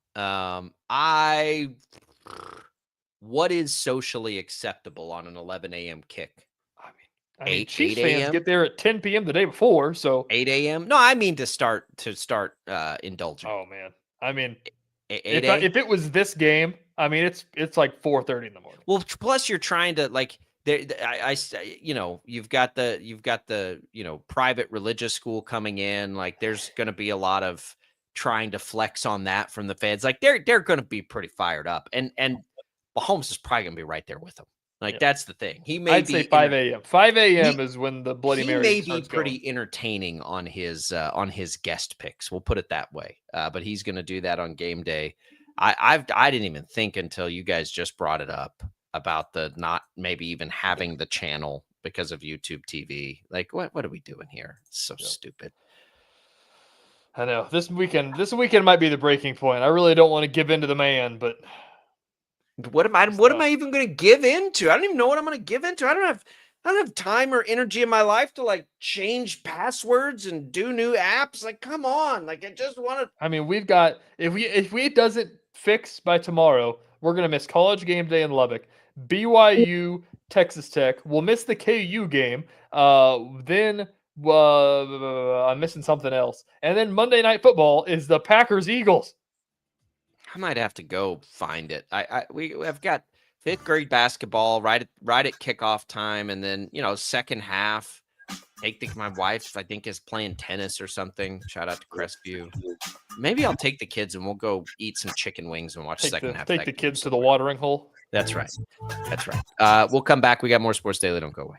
Speaker 1: What is socially acceptable on an 11 a.m. kick?
Speaker 2: I mean, Chiefs fans get there at 10 p.m. the day before, so
Speaker 1: 8 a.m. No, I mean to start indulging.
Speaker 2: Oh man, I mean,
Speaker 1: 8
Speaker 2: if it was this game, I mean, it's like 4:30 in the morning.
Speaker 1: Well, plus you're trying to like you've got the private religious school coming in. Like there's going to be a lot of trying to flex on that from the fans. Like they're going to be pretty fired up, and Mahomes is probably going to be right there with them. Like that's the thing. I'd
Speaker 2: say 5 a.m. 5 a.m. is when the Bloody Mary.
Speaker 1: He may be pretty entertaining on his guest picks. We'll put it that way. But he's going to do that on game day. I didn't even think until you guys just brought it up about the not maybe even having the channel because of YouTube TV. Like what are we doing here? It's so stupid.
Speaker 2: I know this weekend might be the breaking point. I really don't want to give in to the man, but.
Speaker 1: What am I even going to give into? I don't even know what I'm going to give into. I don't have time or energy in my life to like change passwords and do new apps. Like, come on. Like, I just want to.
Speaker 2: I mean, we've got if we doesn't fix by tomorrow, we're going to miss College Game Day in Lubbock, BYU, Texas Tech. We'll miss the KU game. Then I'm missing something else. And then Monday Night Football is the Packers Eagles.
Speaker 1: I might have to go find it. I've got 5th grade basketball right at kickoff time, and then second half. My wife I think is playing tennis or something. Shout out to Crestview. Maybe I'll take the kids and we'll go eat some chicken wings and watch second half.
Speaker 2: Take the kids to the watering hole.
Speaker 1: That's right. We'll come back. We got more Sports Daily. Don't go away.